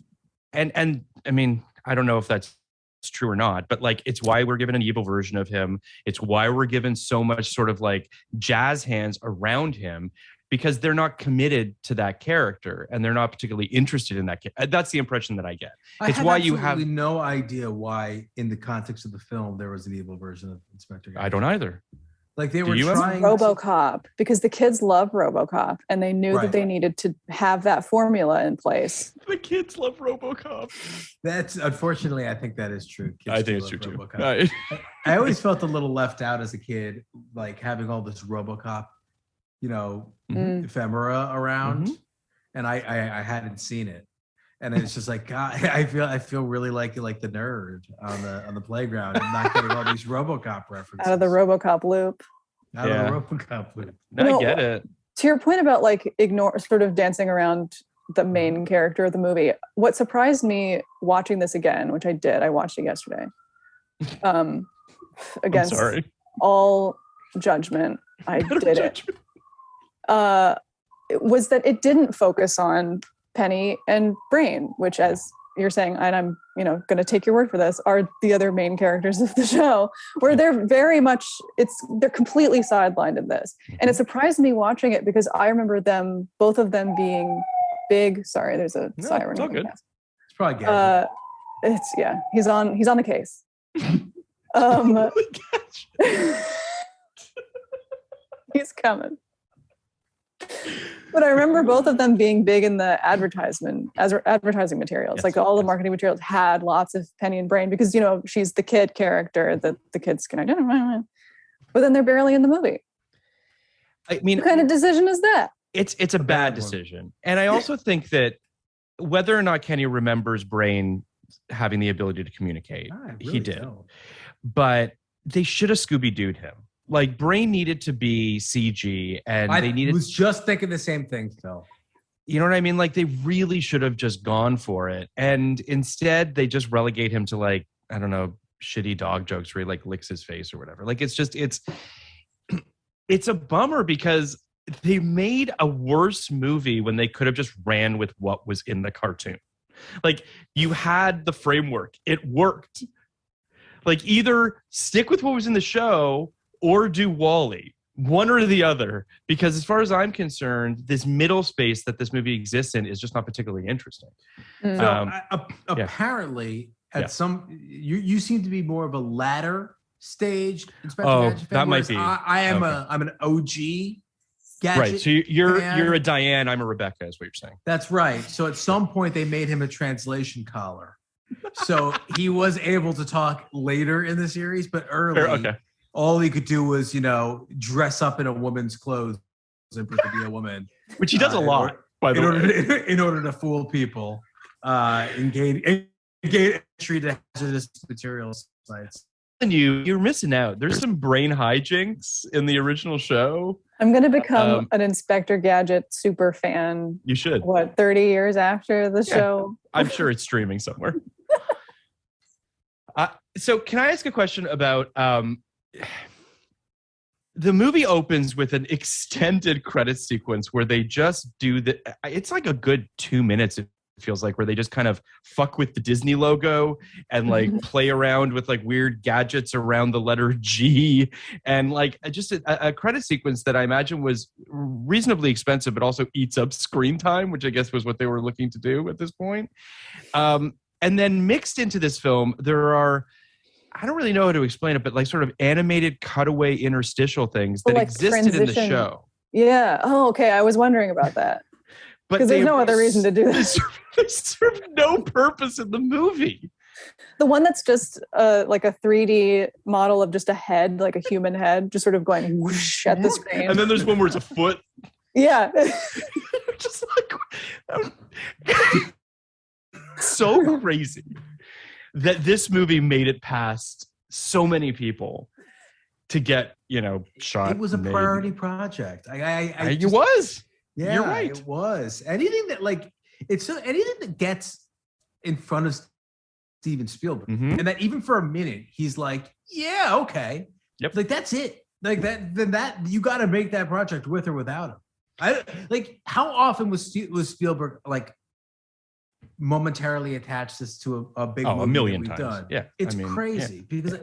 S3: and I mean, I don't know if that's true or not, but like, it's why we're given an evil version of him. It's why we're given so much sort of like jazz hands around him, because they're not committed to that character and they're not particularly interested in that. That's the impression that I get. It's why you have
S2: no idea why, in the context of the film, there was an evil version of Inspector Gadget.
S3: I don't either.
S2: Like they
S3: Do
S2: were
S3: you?
S2: trying
S4: RoboCop, because the kids love RoboCop and they knew
S2: Right.
S4: that they needed to have that formula in place.
S3: The kids love RoboCop.
S2: That's unfortunately, I think that is true. Kids
S3: I
S2: do
S3: think it's
S2: love
S3: true too.
S2: RoboCop. I always felt a little left out as a kid, like having all this RoboCop, ephemera around, and I hadn't seen it, and it's just like God, I feel really like the nerd on the playground and not getting all these RoboCop references
S4: Out of the RoboCop loop.
S2: Out of the RoboCop loop.
S3: No, I get it.
S4: To your point about like sort of dancing around the main character of the movie, what surprised me watching this again, which I did, I watched it yesterday, against all judgment, I did it, was that it didn't focus on Penny and Brain, which, as you're saying, and I'm going to take your word for this, are the other main characters of the show, where they're very much, they're completely sidelined in this. And it surprised me watching it because I remember both of them being big. Sorry, there's a siren.
S3: It's all good.
S2: It's probably Gadget.
S4: He's on the case. He's coming. But I remember both of them being big in the advertising materials.
S3: Yes,
S4: like all the marketing materials had lots of Penny and Brain because, she's the kid character that the kids can identify with. But then they're barely in the movie.
S3: I mean,
S4: what kind of decision is that?
S3: It's a bad decision. And I also think that whether or not Kenny remembers Brain having the ability to communicate, he did.
S2: Don't.
S3: But they should have Scooby-Dooed him. Like, Brain needed to be CG, and
S2: I
S3: they needed.
S2: was just thinking the same thing, Phil.
S3: You know what I mean? Like, they really should have just gone for it, and instead they just relegate him to, like, I don't know, shitty dog jokes where he like licks his face or whatever. Like, it's a bummer because they made a worse movie when they could have just ran with what was in the cartoon. Like, you had the framework, it worked. Like, either stick with what was in the show or do WALL-E, one or the other, because as far as I'm concerned, this middle space that this movie exists in is just not particularly interesting.
S2: So apparently, at some, you seem to be more of a latter stage Inspector Gadget fan.
S3: That might be.
S2: I'm an OG Gadget.
S3: Right. So you're a Diane. I'm a Rebecca. Is what you're saying.
S2: That's right. So at some point they made him a translation collar, so he was able to talk later in the series, but early. All he could do was, dress up in a woman's clothes and pretend to be a woman,
S3: which he does a lot, by the way,
S2: in order to fool people, and gain entry to hazardous materials sites.
S3: You're missing out. There's some brain hijinks in the original show.
S4: I'm going to become an Inspector Gadget super fan.
S3: You should.
S4: 30 years after the show?
S3: I'm sure it's streaming somewhere. So can I ask a question about the movie opens with an extended credit sequence where they just do it's like a good 2 minutes, it feels like, where they just kind of fuck with the Disney logo and like play around with like weird gadgets around the letter G, and like just a credit sequence that I imagine was reasonably expensive but also eats up screen time, which I guess was what they were looking to do at this point. And then mixed into this film, there are, I don't really know how to explain it, but like sort of animated cutaway interstitial things that existed in the show.
S4: Yeah. Oh, okay. I was wondering about that. Because there's no other reason to do this.
S3: They serve no purpose in the movie.
S4: The one that's just like a 3D model of just a head, like a human head, just sort of going whoosh at the screen.
S3: And then there's one where it's a foot.
S4: Yeah.
S3: Just like so crazy that this movie made it past so many people to get, shot.
S2: It was a priority project.
S3: It was.
S2: Yeah,
S3: you're right.
S2: It was. Anything that anything that gets in front of Steven Spielberg, and that even for a minute he's like, yeah, okay,
S3: yep,
S2: like that's it. Like that, then that you got to make that project with or without him. How often was Spielberg like momentarily attached this to a big movie
S3: a million
S2: that we've
S3: times.
S2: done?
S3: Yeah,
S2: it's crazy because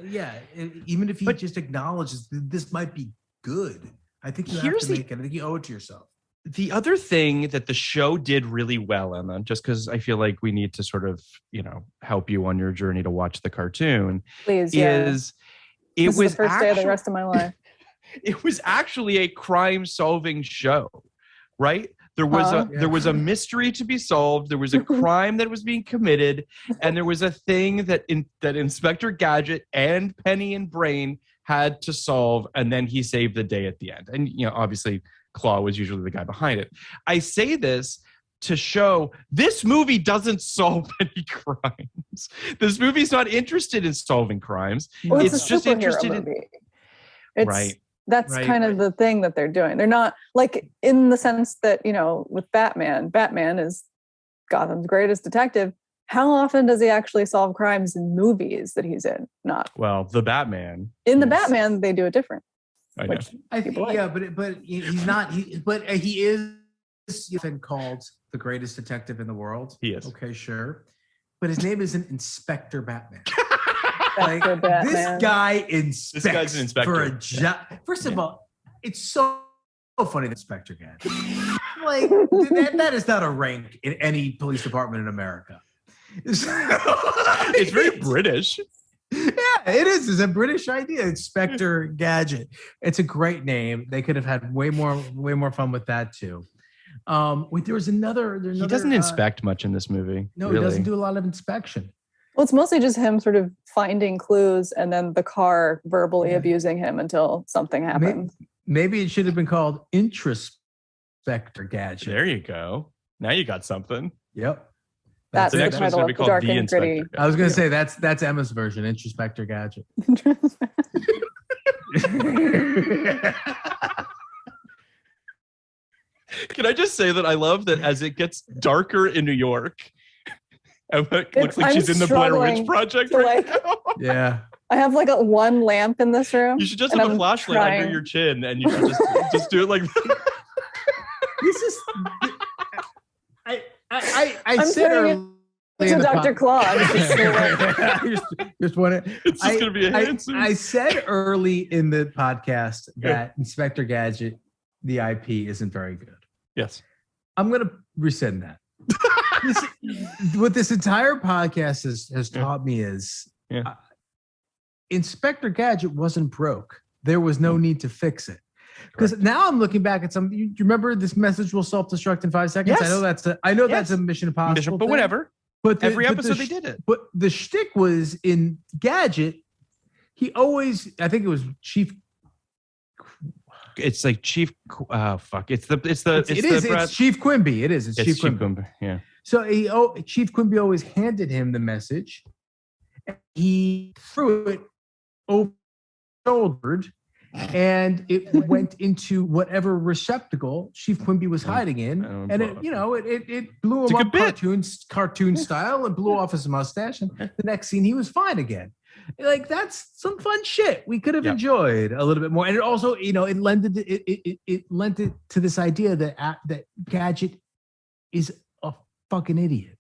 S2: even if he just acknowledges this might be good, I think you have to make it. I think you owe it to yourself.
S3: The other thing that the show did really well, Emma, just because I feel like we need to sort of, help you on your journey to watch the cartoon,
S4: please,
S3: is
S4: it was the first day of the rest of my life.
S3: it was actually a crime-solving show, right? There was a mystery to be solved. There was a crime that was being committed, and there was a thing that Inspector Gadget and Penny and Brain had to solve, and then he saved the day at the end. And obviously, Claw was usually the guy behind it. I say this to show this movie doesn't solve any crimes. This movie's not interested in solving crimes.
S4: Well,
S3: it's just interested
S4: movie. That's
S3: Right.
S4: kind of the thing that they're doing. They're not like in the sense that, with Batman is Gotham's greatest detective. How often does he actually solve crimes in movies that he's in? Not.
S3: Well, the Batman.
S4: In the Batman, they do it different.
S3: I know.
S2: I think, but he's not. He is been called the greatest detective in the world.
S3: He is.
S2: Okay, sure. But his name isn't Inspector Batman.
S4: Batman.
S2: This guy inspects
S3: This guy's an inspector.
S2: for a job. First of all, it's so funny that Inspector Gadget. Like that is not a rank in any police department in America.
S3: It's very British.
S2: Yeah, it is. It's a British idea. Inspector Gadget. It's a great name. They could have had way more fun with that too. Wait, there's another.
S3: He doesn't inspect much in this movie.
S2: No,
S3: really.
S2: He doesn't do a lot of inspection.
S4: Well, it's mostly just him sort of finding clues and then the car verbally abusing him until something happens.
S2: Maybe it should have been called Inspector Gadget.
S3: There you go. Now you got something.
S2: Yep.
S4: That's
S3: The
S4: the
S3: next one's
S4: title
S3: going to be
S4: of
S3: called
S4: Dark
S3: The
S4: and
S3: Inspector
S4: Gritty.
S3: Gadget.
S2: I was going to say that's Emma's version, Inspector Gadget.
S3: Can I just say that I love that as it gets darker in New York, Emma looks like she's in the Blair Witch Project right now.
S2: Yeah.
S4: I have like one lamp in this room.
S3: You should just
S4: and
S3: have a
S4: I'm
S3: flashlight under
S4: trying-
S3: your chin, and you should just do it like that.
S2: This is. I
S4: I'm
S2: said
S4: turning
S2: earlier
S4: It's
S2: in
S4: a
S2: the
S4: Dr. Claw.
S2: just want to.
S3: It's just going to be a hand suit.
S2: I said early in the podcast that Inspector Gadget, the IP, isn't very good.
S3: Yes.
S2: I'm going to rescind that. What this entire podcast has taught me is Inspector Gadget wasn't broke. There was no need to fix it. Because now I'm looking back at some. You remember this message will self-destruct in 5 seconds?
S3: Yes.
S2: I know that's a Mission Impossible.
S3: But
S2: thing.
S3: whatever.
S2: But
S3: Every episode they did it.
S2: But the shtick was in Gadget. He always, I think it was Chief.
S3: It's like Chief. Fuck! It's
S2: Chief Quimby. It is. It's Chief Quimby.
S3: Yeah.
S2: So Chief Quimby always handed him the message. And he threw it over his shoulder, and it went into whatever receptacle Chief Quimby was hiding in, and it blew him up cartoon style, and blew off his mustache. And the next scene, he was fine again. Like that's some fun shit we could have enjoyed a little bit more, and it also, it lent it to this idea that Gadget is a fucking idiot.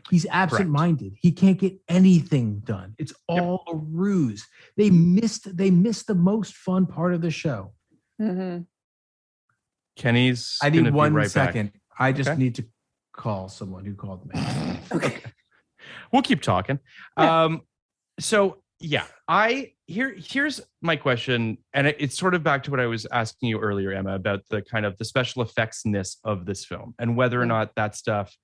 S2: He's absent-minded. He can't get anything done. It's all a ruse. They missed the most fun part of the show.
S4: Mm-hmm.
S3: Kenny's.
S2: I need 1
S3: right
S2: second.
S3: back.
S2: I just need to call someone who called me.
S4: Okay.
S3: We'll keep talking.
S4: Yeah.
S3: Here's my question, and it's sort of back to what I was asking you earlier, Emma, about the kind of the special effects-ness of this film and whether or not that stuff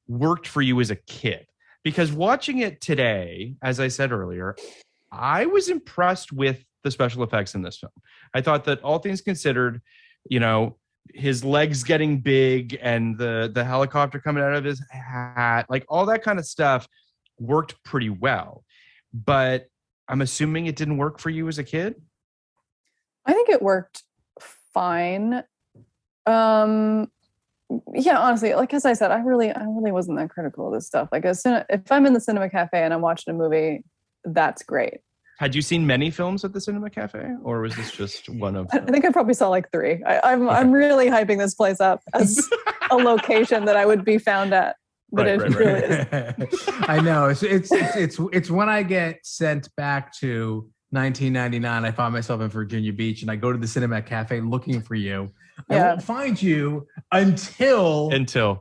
S3: worked for you as a kid. Because watching it today, as I said earlier, I was impressed with the special effects in this film. I thought that all things considered, his legs getting big and the helicopter coming out of his hat, like all that kind of stuff worked pretty well. But I'm assuming it didn't work for you as a kid?
S4: I think it worked fine. Honestly, like as I said, I really wasn't that critical of this stuff. Like if I'm in the cinema cafe and I'm watching a movie, that's great.
S3: Had you seen many films at the cinema cafe, or was this just one of them?
S4: I think I probably saw like 3. I'm really hyping this place up as a location that I would be found at. But it really is.
S2: I know. It's when I get sent back to 1999. I find myself in Virginia Beach, and I go to the cinema cafe looking for you. I won't find you until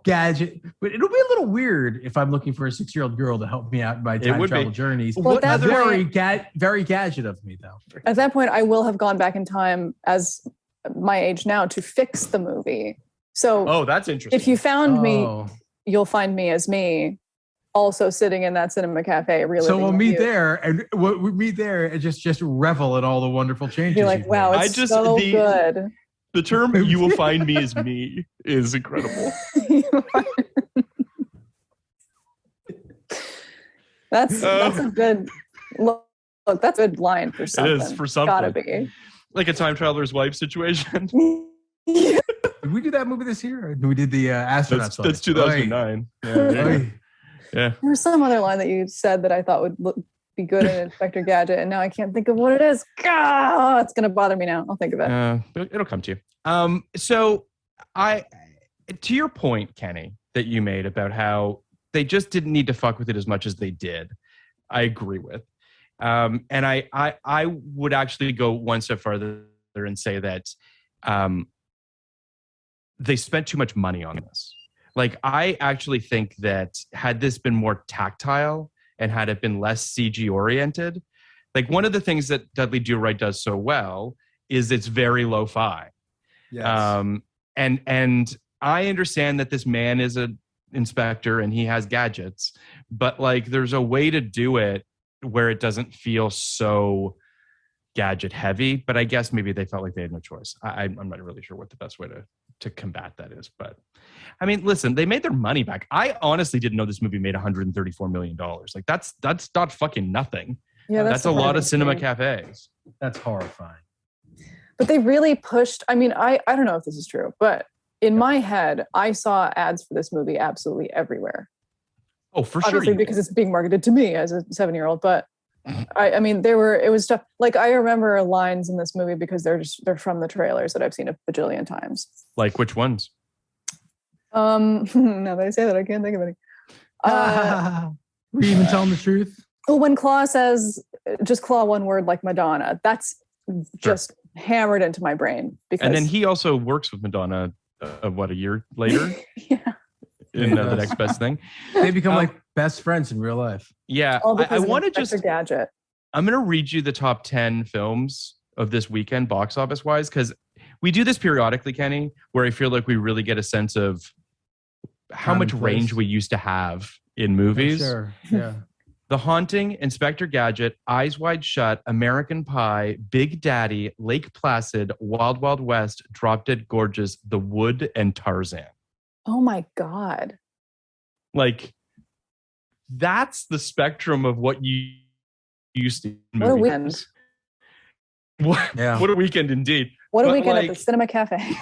S2: Gadget. But it'll be a little weird if I'm looking for a 6-year-old girl to help me out in my time travel journeys.
S4: Well, that's
S2: very Gadget of me, though.
S4: At that point, I will have gone back in time as my age now to fix the movie. So,
S3: that's interesting.
S4: If you found me, you'll find me as me, also sitting in that cinema cafe. Really,
S2: so we'll meet there, and we'll meet there and just revel in all the wonderful changes.
S4: You're like, wow, it's so good.
S3: The term "you will find me as me" is incredible.
S4: That's a good look. That's a good line for something.
S3: It is for something.
S4: Gotta be
S3: like a time traveler's wife situation.
S4: Yeah.
S2: Did we do that movie this year? We did the astronauts.
S3: That's 2009. Yeah.
S4: There was some other line that you said that I thought would be good in Inspector Gadget, and now I can't think of what it is. God, it's gonna bother me now. I'll think of it.
S3: It'll come to you. So to your point, Kenny, that you made about how they just didn't need to fuck with it as much as they did, I agree with. And I would actually go one step further and say that they spent too much money on this. Like, I actually think that had this been more tactile and had it been less CG oriented, like one of the things that Dudley Do-Right does so well is it's very lo-fi.
S2: Yes.
S3: And I understand that this man is an inspector and he has gadgets, but like there's a way to do it where it doesn't feel so gadget heavy. But I guess maybe they felt like they had no choice. I'm not really sure what the best way to combat that is. But I mean, listen, they made their money back. I honestly didn't know this movie made $134 million. Like that's not fucking nothing.
S4: Yeah,
S3: that's a lot of cinema cafes.
S2: That's horrifying.
S4: But they really pushed. I mean, I don't know if this is true, but in my head, I saw ads for this movie absolutely everywhere.
S3: Oh, for
S4: Obviously,
S3: sure.
S4: because it's being marketed to me as a 7-year-old. But I mean, it was stuff like I remember lines in this movie because they're from the trailers that I've seen a bajillion times.
S3: Like which ones?
S4: Now that I say that, I can't think of any.
S2: Were you even telling the truth?
S4: Well, when Claw says just Claw one word like Madonna, that's just hammered into my brain. Because
S3: and then he also works with Madonna. A year later?
S4: Yeah.
S3: In the next best thing.
S2: They become like best friends in real life.
S3: Yeah. I want to just
S4: Gadget.
S3: I'm going to read you the top 10 films of this weekend, box office wise, because we do this periodically, Kenny, where I feel like we really get a sense of how much range we used to have in movies.
S2: Sure. Yeah.
S3: The Haunting, Inspector Gadget, Eyes Wide Shut, American Pie, Big Daddy, Lake Placid, Wild Wild West, Drop Dead Gorgeous, The Wood, and Tarzan.
S4: Oh my God.
S3: Like, that's the spectrum of what you used to.
S4: What a weekend.
S3: What a weekend indeed.
S4: What a weekend at the Cinema Cafe.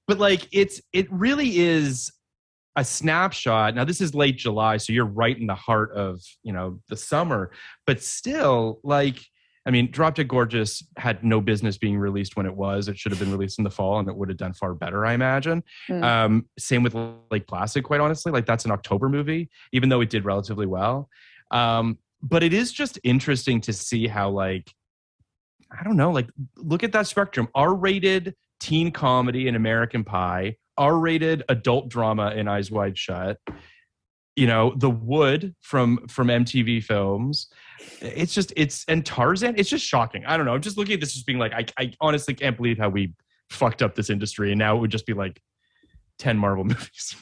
S3: But like, it really is a snapshot. Now this is late July, so you're right in the heart of, the summer, but still, like, I mean, Drop Dead Gorgeous had no business being released when it was. It should have been released in the fall and it would have done far better, I imagine. Same with Lake Placid, quite honestly. Like, that's an October movie, even though it did relatively well. But it is just interesting to see how, like, I don't know, like, look at that spectrum. R-rated teen comedy in American Pie, R-rated adult drama in Eyes Wide Shut, The Wood from MTV Films. And Tarzan, it's just shocking. I don't know. I'm just looking at this as being like, I honestly can't believe how we fucked up this industry. And now it would just be like 10 Marvel movies.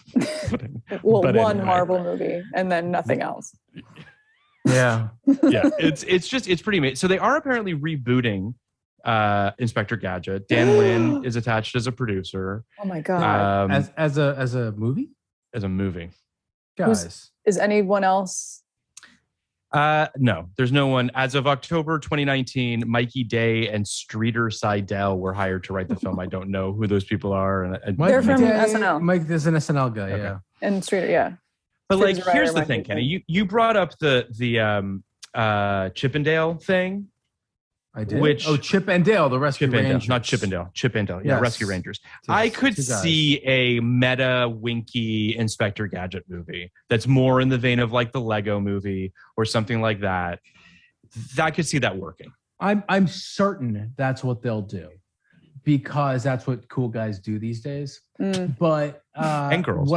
S4: One Marvel movie and then nothing else.
S2: Yeah.
S3: Yeah. It's pretty amazing. So they are apparently rebooting Inspector Gadget. Dan Lin is attached as a producer.
S4: Oh my God.
S2: As a movie?
S3: As a movie.
S2: Guys.
S4: Is anyone else?
S3: No, there's no one. As of October 2019, Mikey Day and Streeter Seidel were hired to write the film. I don't know who those people are. And
S4: they're from SNL.
S2: Mike is an SNL guy,
S3: okay.
S2: Yeah.
S4: And Streeter, yeah.
S3: But like, here's the thing, Kenny. You brought up the Chippendale thing.
S2: I did. Chip and Dale, the Rescue Rangers.
S3: Not Chippendale. Chippendale. Yeah, yes. Rescue Rangers. I could see a meta winky Inspector Gadget movie that's more in the vein of like the Lego movie or something like that. I could see that working.
S2: I'm certain that's what they'll do. because that's what cool guys do these days.
S4: Mm,
S2: But
S3: And girls.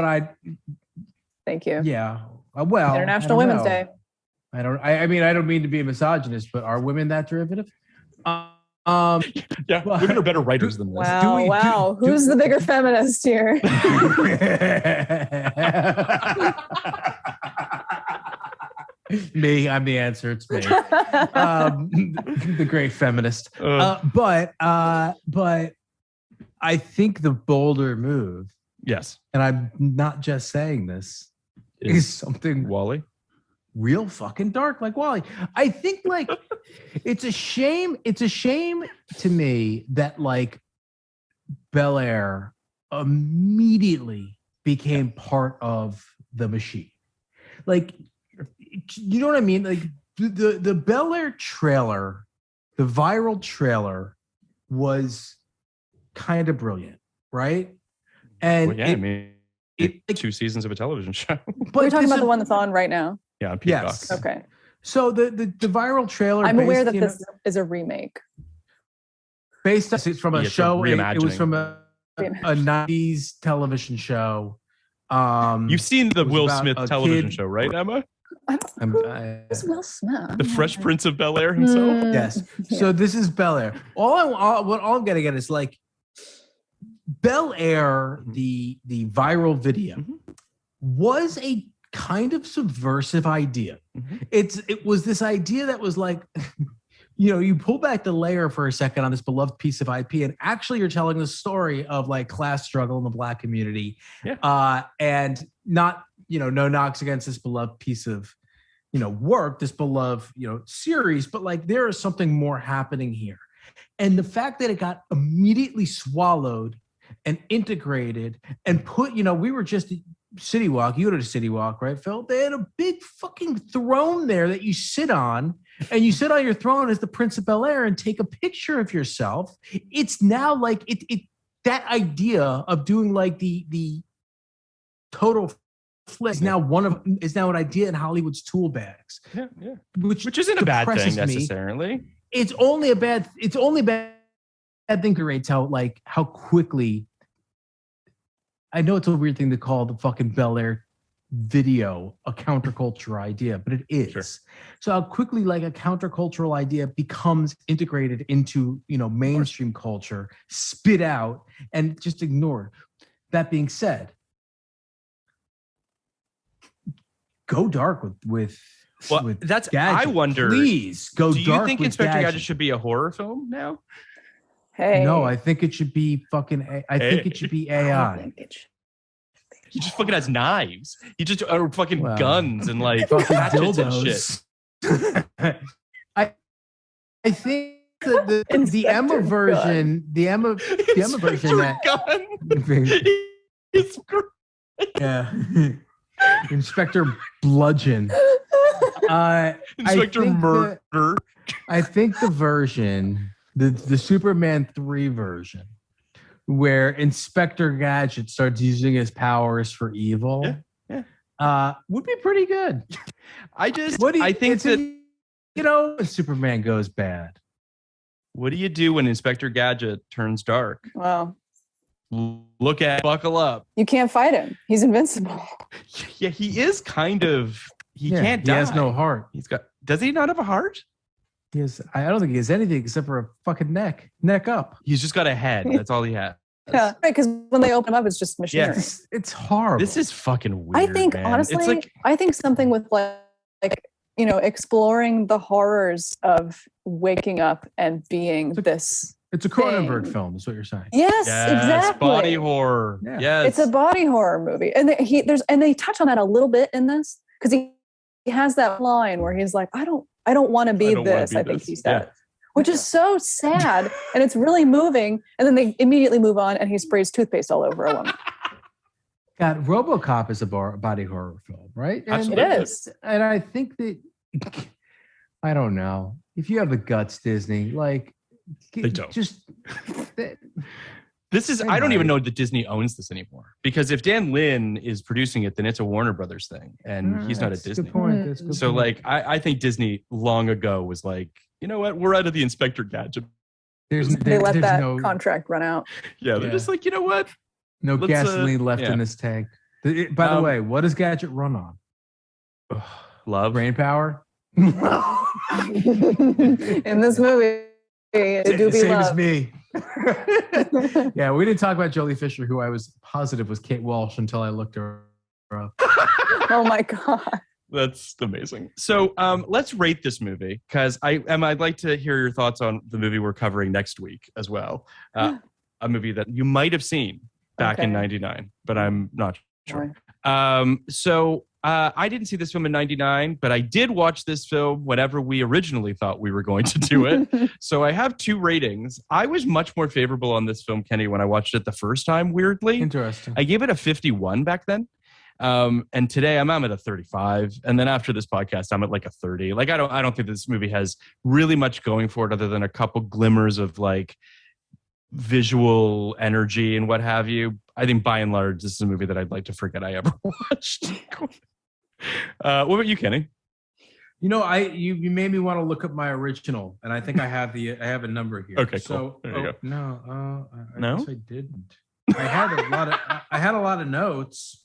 S4: thank you.
S2: Yeah. Well,
S4: International Women's Day.
S2: I mean, I don't mean to be a misogynist, but are women that derivative?
S3: Yeah,
S2: but-
S3: women are better writers than this.
S4: Wow, who's the bigger feminist here?
S2: Me, I'm the answer. It's me. The great feminist. But I think the bolder move,
S3: Yes.
S2: and I'm not just saying this, is something
S3: Wally.
S2: real fucking dark like Wally. I think like it's a shame to me that like Bel Air immediately became part of the machine. Like, you know what I mean? Like the Bel Air trailer, the viral trailer was kind of brilliant, right? And
S3: Well, yeah, I mean,
S2: like,
S3: 2 seasons of a television show.
S2: but
S4: We're talking
S2: this
S4: about the
S2: is-
S4: one that's on right now.
S3: Yeah, on Peacock.
S2: Yes.
S4: Okay.
S2: So the viral trailer.
S4: I'm aware that
S2: based, you know,
S4: this is a remake.
S2: based on, it's from a
S3: Yeah, it's a
S2: show. It was
S3: reimagining.
S2: from a 90s television show.
S3: You've seen the
S2: it was
S3: Will
S2: about
S3: Smith
S2: a
S3: television
S2: kid-
S3: show, right, Emma?
S4: Who's Will Smith?
S3: The Fresh Prince of Bel Air himself.
S2: Yes.
S4: Yeah.
S2: So this is Bel Air. All I'm getting at is like Bel Air, the viral video, was a kind of subversive idea. It was this idea that was like, you know, you pull back the layer for a second on this beloved piece of IP, and actually you're telling the story of like class struggle in the Black community, and not, you know, no knocks against this beloved piece of, you know, work, this beloved, you know, series, but like there is something more happening here. And the fact that it got immediately swallowed and integrated and put, you know, we were just at City Walk, you go to City Walk, right, Phil? They had a big fucking throne there that you sit on, and you sit on your throne as the Prince of Bel Air and take a picture of yourself. It's now like that idea of doing like the total flip is now an idea in Hollywood's tool bags.
S3: Yeah.
S2: Which
S3: isn't a bad thing
S2: depresses me.
S3: necessarily.
S2: It's only a bad thing to tell like how quickly. I know it's a weird thing to call the fucking Bel Air video a counterculture idea, but it is.
S3: Sure.
S2: So how quickly like a countercultural idea becomes integrated into, you know, mainstream culture, spit out and just ignored. That being said, go dark with
S3: that's
S2: Gadget.
S3: I wonder.
S2: Please go
S3: Do you
S2: dark
S3: think
S2: with
S3: Inspector Gadget should be a horror film now?
S4: Hey.
S2: No, I think it should be fucking. I think it should be
S4: I
S2: AI.
S4: think it should-
S3: He just fucking has knives. He just fucking
S2: Well,
S3: and like
S2: Fucking
S3: hatchets and shit.
S2: dildos. I think the Emma
S4: Inspector
S2: version, the Emma version that
S3: Gun. It's great.
S2: yeah, Inspector Bludgeon.
S3: Inspector Murder.
S2: I think the version, the Superman 3 version, where Inspector Gadget starts using his powers for evil, would be pretty good.
S3: I think that
S2: you know, when Superman goes bad.
S3: what do you do when Inspector Gadget turns dark?
S4: Well,
S3: Buckle up.
S4: you can't fight him. He's invincible.
S3: Yeah, he is kind of. He
S2: Yeah,
S3: can't die.
S2: He has no heart.
S3: Does he not have a heart?
S2: He has. I don't think he has anything except for a fucking neck up.
S3: He's just got a head. That's all he has.
S4: Yeah, right. Because when they open him up, it's just machinery.
S3: Yes.
S2: It's horrible.
S3: This is fucking weird.
S4: I think
S3: man.
S4: honestly,
S3: it's like
S4: I think something with like you know, exploring the horrors of waking up and being this.
S2: It's a Cronenberg
S4: thing.
S2: film, is what you're saying.
S4: Yes, exactly.
S3: body horror.
S2: Yeah.
S3: Yes,
S4: It's a body horror movie, and they touch on that a little bit in this because he has that line where he's like, I don't want to be
S3: don't wanna
S4: this.
S3: be
S4: I think
S3: this.
S4: he said,
S3: Yeah.
S4: which is so sad, and it's really moving. And then they immediately move on, and he sprays toothpaste all over a woman.
S2: God, RoboCop is a body horror film, right? And,
S3: Absolutely.
S4: It is.
S2: and I think that I don't know if you have the guts, Disney. Like,
S3: They don't.
S2: just.
S3: This is.
S2: They
S3: I don't even
S2: might.
S3: know that Disney owns this anymore because if Dan Lin is producing it, then it's a Warner Brothers thing, and he's not at
S2: That's a
S3: Disney.
S2: Good point. That's a good
S3: So,
S2: point.
S3: like, I think Disney long ago was like, you know what? We're out of the Inspector Gadget
S4: They let
S2: there's
S4: that
S2: no
S4: contract run out.
S3: Yeah, they're just like, you know what?
S2: no
S3: let's,
S2: gasoline left
S3: yeah.
S2: in this tank. By the way, what does Gadget run on?
S3: Love.
S2: Brain power.
S4: In this movie, it do be
S2: Same
S4: love.
S2: as me. Yeah, we didn't talk about Jolie Fisher, who I was positive was Kate Walsh until I looked her up.
S4: Oh my God.
S3: That's amazing. So let's rate this movie, because Emma, I'd like to hear your thoughts on the movie we're covering next week as well. A movie that you might have seen back in '99, but I'm not sure. I didn't see this film in '99, but I did watch this film whenever we originally thought we were going to do it. So I have 2 ratings. I was much more favorable on this film, Kenny, when I watched it the first time, weirdly.
S2: Interesting.
S3: I gave it a 51 back then. And today I'm at a 35. And then after this podcast, I'm at like a 30. Like, I don't think this movie has really much going for it other than a couple glimmers of like visual energy and what have you. I think by and large, this is a movie that I'd like to forget I ever watched. What about you, Kenny?
S2: You know, you made me want to look up my original, and I think I have a number here.
S3: Okay,
S2: so
S3: cool. There you go.
S2: No,
S3: No?
S2: guess I didn't. I had a lot of notes.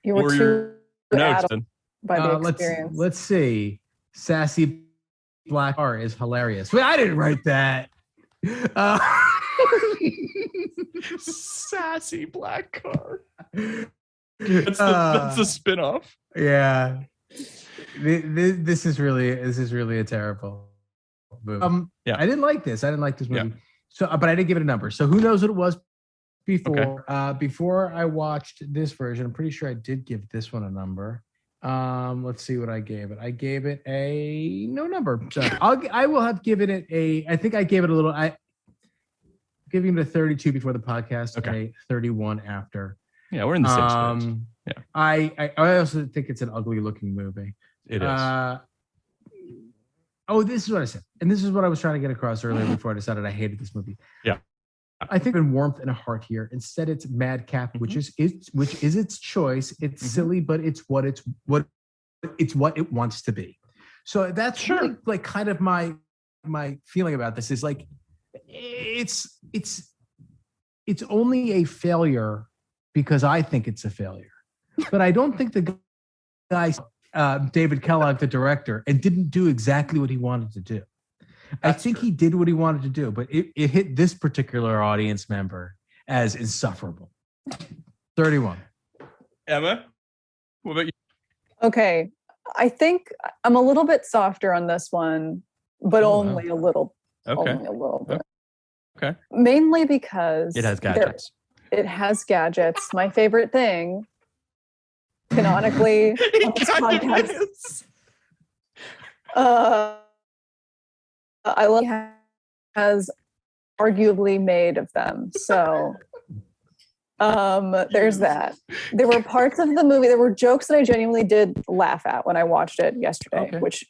S4: You
S3: Or
S4: were
S3: your
S4: too
S3: notes,
S4: addled
S3: then.
S4: by the experience.
S2: Let's see. Sassy Black Car is hilarious. Wait, I didn't write that.
S3: Sassy Black Car. That's the spin-off.
S2: Yeah. This is really a terrible movie.
S3: Yeah.
S2: I didn't like this. I didn't like this movie.
S3: Yeah.
S2: So, but I didn't give it a number. So who knows what it was before?
S3: Okay.
S2: Before I watched this version, I'm pretty sure I did give this one a number. Let's see what I gave it. I gave it a no number. So I will have given it a. I think I gave it a little. I giving it a 32 before the podcast.
S3: Okay.
S2: And a 31 after.
S3: Yeah, we're in the same space. Yeah.
S2: I also think it's an ugly looking movie.
S3: It is.
S2: This is what I said. And this is what I was trying to get across earlier before I decided I hated this movie.
S3: Yeah.
S2: I think in warmth and a heart here. Instead, it's madcap, which is its choice. It's silly, but it's what it wants to be. So that's really like kind of my feeling about this is like it's only a failure because I think it's a failure. But I don't think the guy David Kellogg, the director, and didn't do exactly what he wanted to do. I think he did what he wanted to do, but it hit this particular audience member as insufferable. 31.
S3: Emma, what about you?
S4: Okay. I think I'm a little bit softer on this one, but only a little.
S3: Okay.
S4: Only a little bit.
S3: Okay.
S4: Mainly because
S3: It has gadgets.
S4: It has gadgets. My favorite thing, canonically, on this podcast. I love has arguably made of them. So there's that. There were parts of the movie, there were jokes that I genuinely did laugh at when I watched it yesterday, which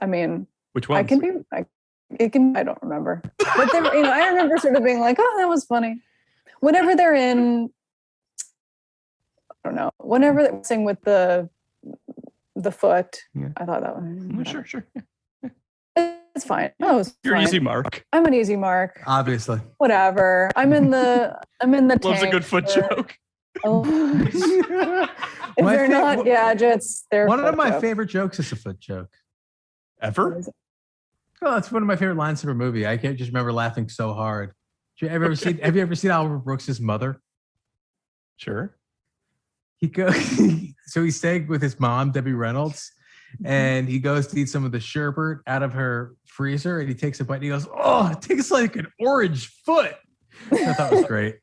S4: I mean,
S3: which one?
S4: I don't remember. But they were, I remember sort of being like, oh, that was funny. Whenever they're in, I don't know, whenever they're sing with the foot, I thought that was
S3: sure.
S4: It's fine. No, it's
S3: You're
S4: fine.
S3: an easy mark.
S4: I'm an easy mark.
S2: Obviously.
S4: Whatever. I'm in the
S3: Loves a good foot joke.
S4: If they're not gadgets, they're
S2: one of my
S4: joke.
S2: favorite jokes is a foot joke.
S3: Ever?
S2: Oh, it's one of my favorite lines of a movie. I can't just remember laughing so hard. Have you ever seen Albert Brooks' Mother?
S3: Sure.
S2: He goes so he's staying with his mom, Debbie Reynolds, and he goes to eat some of the sherbet out of her freezer, and he takes a bite and he goes, "Oh, it tastes like an orange foot." I thought it was great.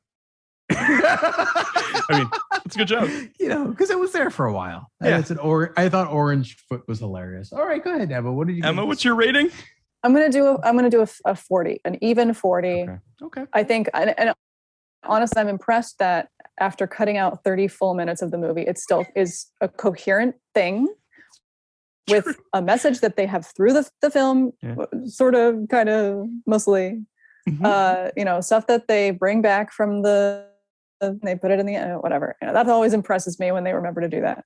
S3: I mean, it's a good joke.
S2: Because it was there for a while.
S3: Yeah.
S2: I thought orange foot was hilarious. All right, go ahead, Emma. What did you?
S3: Emma, what's your rating?
S4: I'm gonna do a 40, an even 40.
S3: Okay.
S4: I think, and honestly, I'm impressed that after cutting out 30 full minutes of the movie, it still is a coherent thing with a message that they have through the film, sort of, kind of, mostly, stuff that they bring back from they put it in the whatever. That always impresses me when they remember to do that.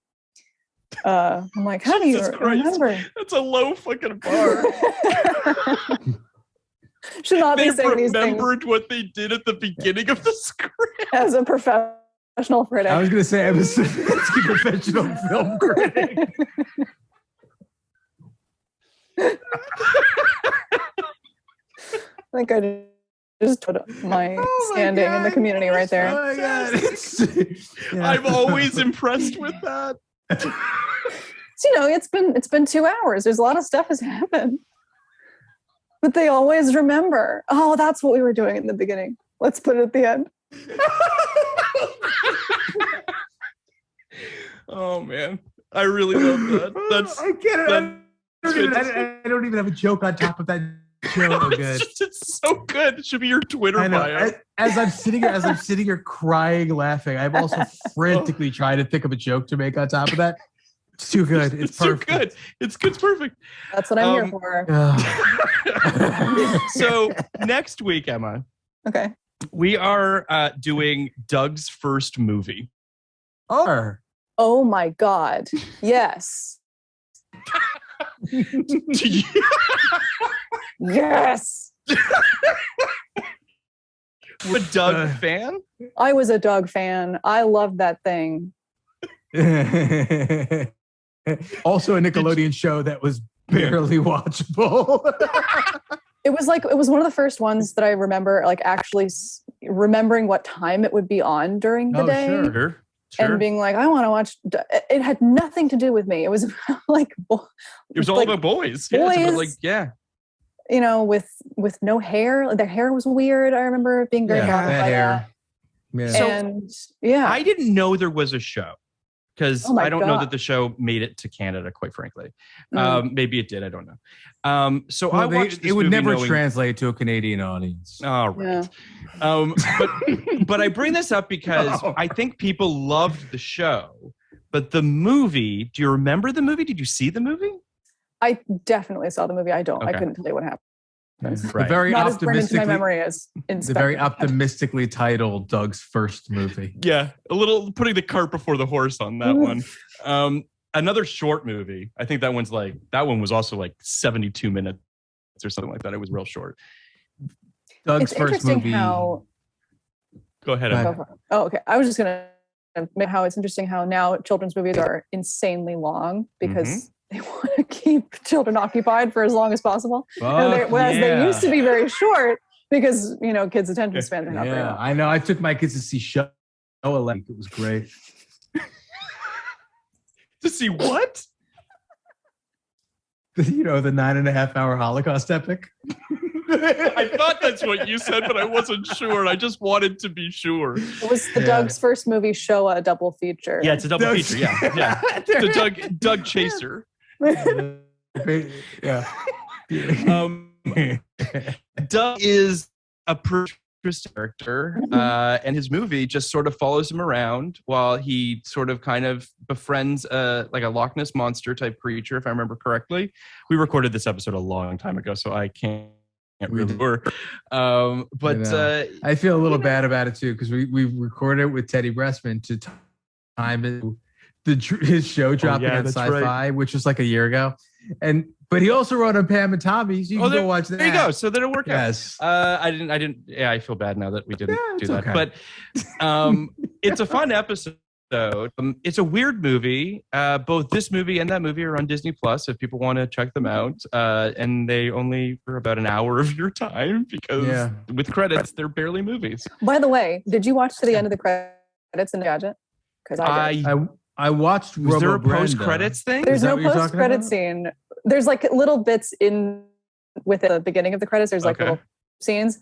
S4: I'm like, how do you remember?
S3: That's a low fucking bar.
S4: Should not
S3: They
S4: be saying these things
S3: remembered what they did at the beginning of the script.
S4: as a professional critic.
S2: I was going to say Emma Stefansky, professional film critic.
S4: I think I just put my standing in the community right there.
S2: Oh my God.
S3: I'm always impressed with that.
S4: So, it's been 2 hours. There's a lot of stuff has happened. But they always remember, oh, that's what we were doing in the beginning. Let's put it at the end.
S3: Oh man. I really love that.
S2: I get it. I don't even have a joke on top of that joke.
S3: It's so good. It should be your Twitter bio.
S2: As I'm sitting here crying, laughing, I'm also frantically trying to think of a joke to make on top of that. It's too good. It's perfect.
S3: Too good. It's perfect.
S4: That's what I'm here for.
S3: So next week, Emma.
S4: Okay.
S3: We are doing Doug's first movie.
S4: Oh my God. Yes. Yes.
S3: A Doug fan?
S4: I was a Doug fan. I loved that thing.
S2: Also a Nickelodeon show that was barely watchable.
S4: It was one of the first ones that I remember, like actually remembering what time it would be on during the day.
S3: Sure.
S4: And being like, I want to watch. It had nothing to do with me. It was like,
S3: it was all about boys.
S4: Boys,
S3: yeah.
S4: With no hair. Their hair was weird. I remember being very bothered by that.
S2: Yeah.
S4: And I
S3: didn't know there was a show because I don't know that the show made it to Canada, quite frankly. Maybe it did. I don't know. So I watched this
S2: it would
S3: movie
S2: never translate to a Canadian audience.
S3: All right. Yeah. But I bring this up because I think people loved the show, but the movie, do you remember the movie? Did you see the movie?
S4: I definitely saw the movie. I don't. Okay. I couldn't tell you what happened.
S2: Right. The very
S4: not as burned into my memory as
S2: the very optimistically titled Doug's first movie.
S3: Yeah, a little putting the cart before the horse on that one. Another short movie. I think that one was also like 72 minutes or something like that. It was real short.
S2: Doug's first movie.
S3: Go ahead.
S4: Oh, okay. I was just gonna make how it's interesting how now children's movies are insanely long because they want to keep children occupied for as long as possible. Whereas they used to be very short because, kids' attention spans are not very long.
S2: I know. I took my kids to see Show It was great.
S3: To see what?
S2: The 9.5 hour Holocaust epic.
S3: I thought that's what you said, but I wasn't sure. I just wanted to be sure.
S4: It was Doug's first movie, Showa, a double feature.
S3: Yeah, it's a double feature. Yeah. The Doug Chaser.
S2: Yeah.
S3: Doug is a character, and his movie just sort of follows him around while he sort of kind of befriends like a Loch Ness monster type creature, if I remember correctly. We recorded this episode a long time ago, so I can't remember. But
S2: I feel a little bad about it too because we recorded it with Teddy Bressman to time his show dropping on Sci-Fi, which was like a year ago, but he also wrote on Pam and Tommy, so you can go watch that.
S3: There you go. So then it worked out.
S2: Yes.
S3: I didn't. Yeah, I feel bad now that we didn't do that.
S2: Okay.
S3: But it's a fun episode. It's a weird movie. Both this movie and that movie are on Disney Plus if people want to check them out. And they only for about an hour of your time because with credits, they're barely movies.
S4: By the way, did you watch to the end of the credits in Gadget? Because
S2: I watched.
S3: Was there a post-credits thing?
S4: There's no post-credit scene. There's like little bits in with the beginning of the credits. There's like little scenes.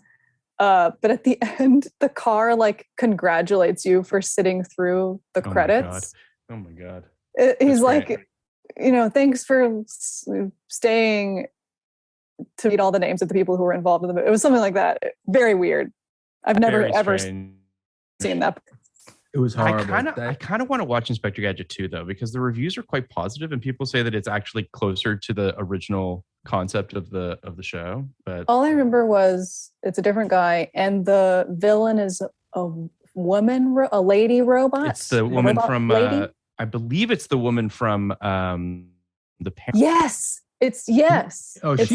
S4: But at the end, the car like congratulates you for sitting through the credits.
S3: Oh my God.
S4: He's like, thanks for staying to read all the names of the people who were involved in the movie. It was something like that. Very weird. I've never ever seen that.
S2: It was horrible.
S3: I kind of want to watch Inspector Gadget 2 though, because the reviews are quite positive and people say that it's actually closer to the original concept of the show. But
S4: all I remember was it's a different guy and the villain is a woman, a lady robot.
S3: It's the woman from I believe it's the woman from the Parent.
S4: Yes. It's yes.
S2: Oh,
S4: It's-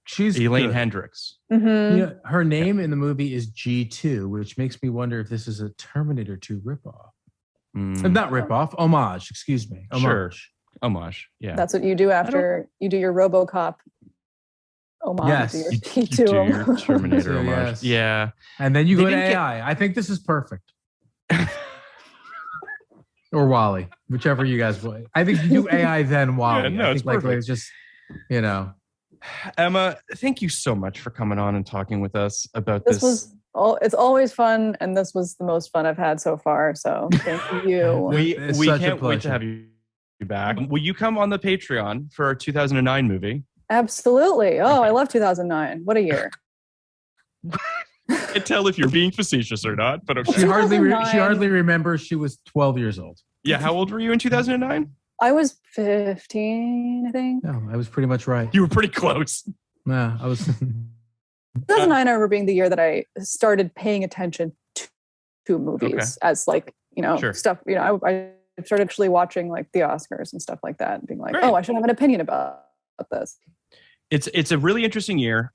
S2: she's
S3: Elaine
S2: good.
S3: Hendricks.
S4: Mhm.
S2: You know, her name in the movie is G2, which makes me wonder if this is a Terminator 2 ripoff. Not ripoff, homage. Excuse me. Homage.
S3: Sure. Homage. Yeah.
S4: That's what you do after you do your RoboCop homage.
S2: Yes.
S4: Your
S3: You
S4: P2
S3: do your
S4: homage.
S3: Terminator
S2: So,
S3: homage.
S2: yes.
S3: Yeah.
S2: And then you
S3: They
S2: go to
S3: didn't get-
S2: AI. I think this is perfect. Or Wally, whichever you guys want. I think you do AI then Wally.
S3: Yeah, no,
S2: I
S3: it's
S2: think like
S3: perfect.
S2: it's just, you know.
S3: Emma, thank you so much for coming on and talking with us about
S4: This
S3: this.
S4: it's always fun, and this was the most fun I've had so far. So thank you.
S2: It's
S3: We
S2: such a
S3: can't wait to
S2: pleasure.
S3: have you back. Will you come on the Patreon for our 2009 movie?
S4: Absolutely. Oh, I love 2009. What a year.
S3: Can't tell if you're being facetious or not, but
S2: She
S3: okay.
S2: hardly
S4: 2009.
S2: remembers she was 12 years old.
S3: Yeah, how old were you in 2009?
S4: I was 15, I think.
S2: No, I was pretty much right.
S3: You were pretty close.
S2: Yeah, I was
S4: 2009, I remember being the year that I started paying attention to movies as like,
S3: Sure.
S4: stuff, I started actually watching like the Oscars and stuff like that and being like,
S3: Great.
S4: oh, I should have an opinion about this.
S3: It's a really interesting year.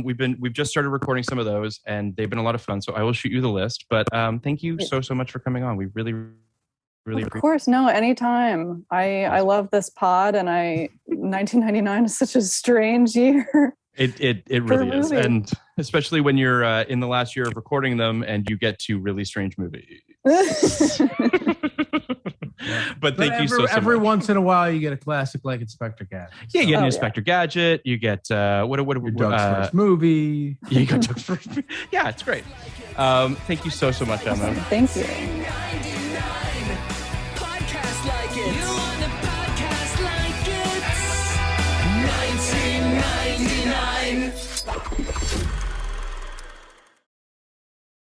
S3: We've just started recording some of those, and they've been a lot of fun. So I will shoot you the list. But thank you so much for coming on. We really
S4: Of
S3: appreciate.
S4: course, no, anytime. I love this pod, and 1999 is such a strange year.
S3: It really is,
S4: movie.
S3: and especially when you're in the last year of recording them, and you get to really strange movies. But thank you so
S2: every
S3: much.
S2: once in a while you get a classic like Inspector Gadget.
S3: Yeah, you get
S4: Oh,
S3: an
S4: yeah.
S3: Inspector Gadget. You get what
S2: Your Doug's first movie.
S3: you got Doug's first. Yeah, it's great. Thank you so much, Emma.
S4: Thank you.
S1: 99 podcast like it. You want a podcast like it? 1999.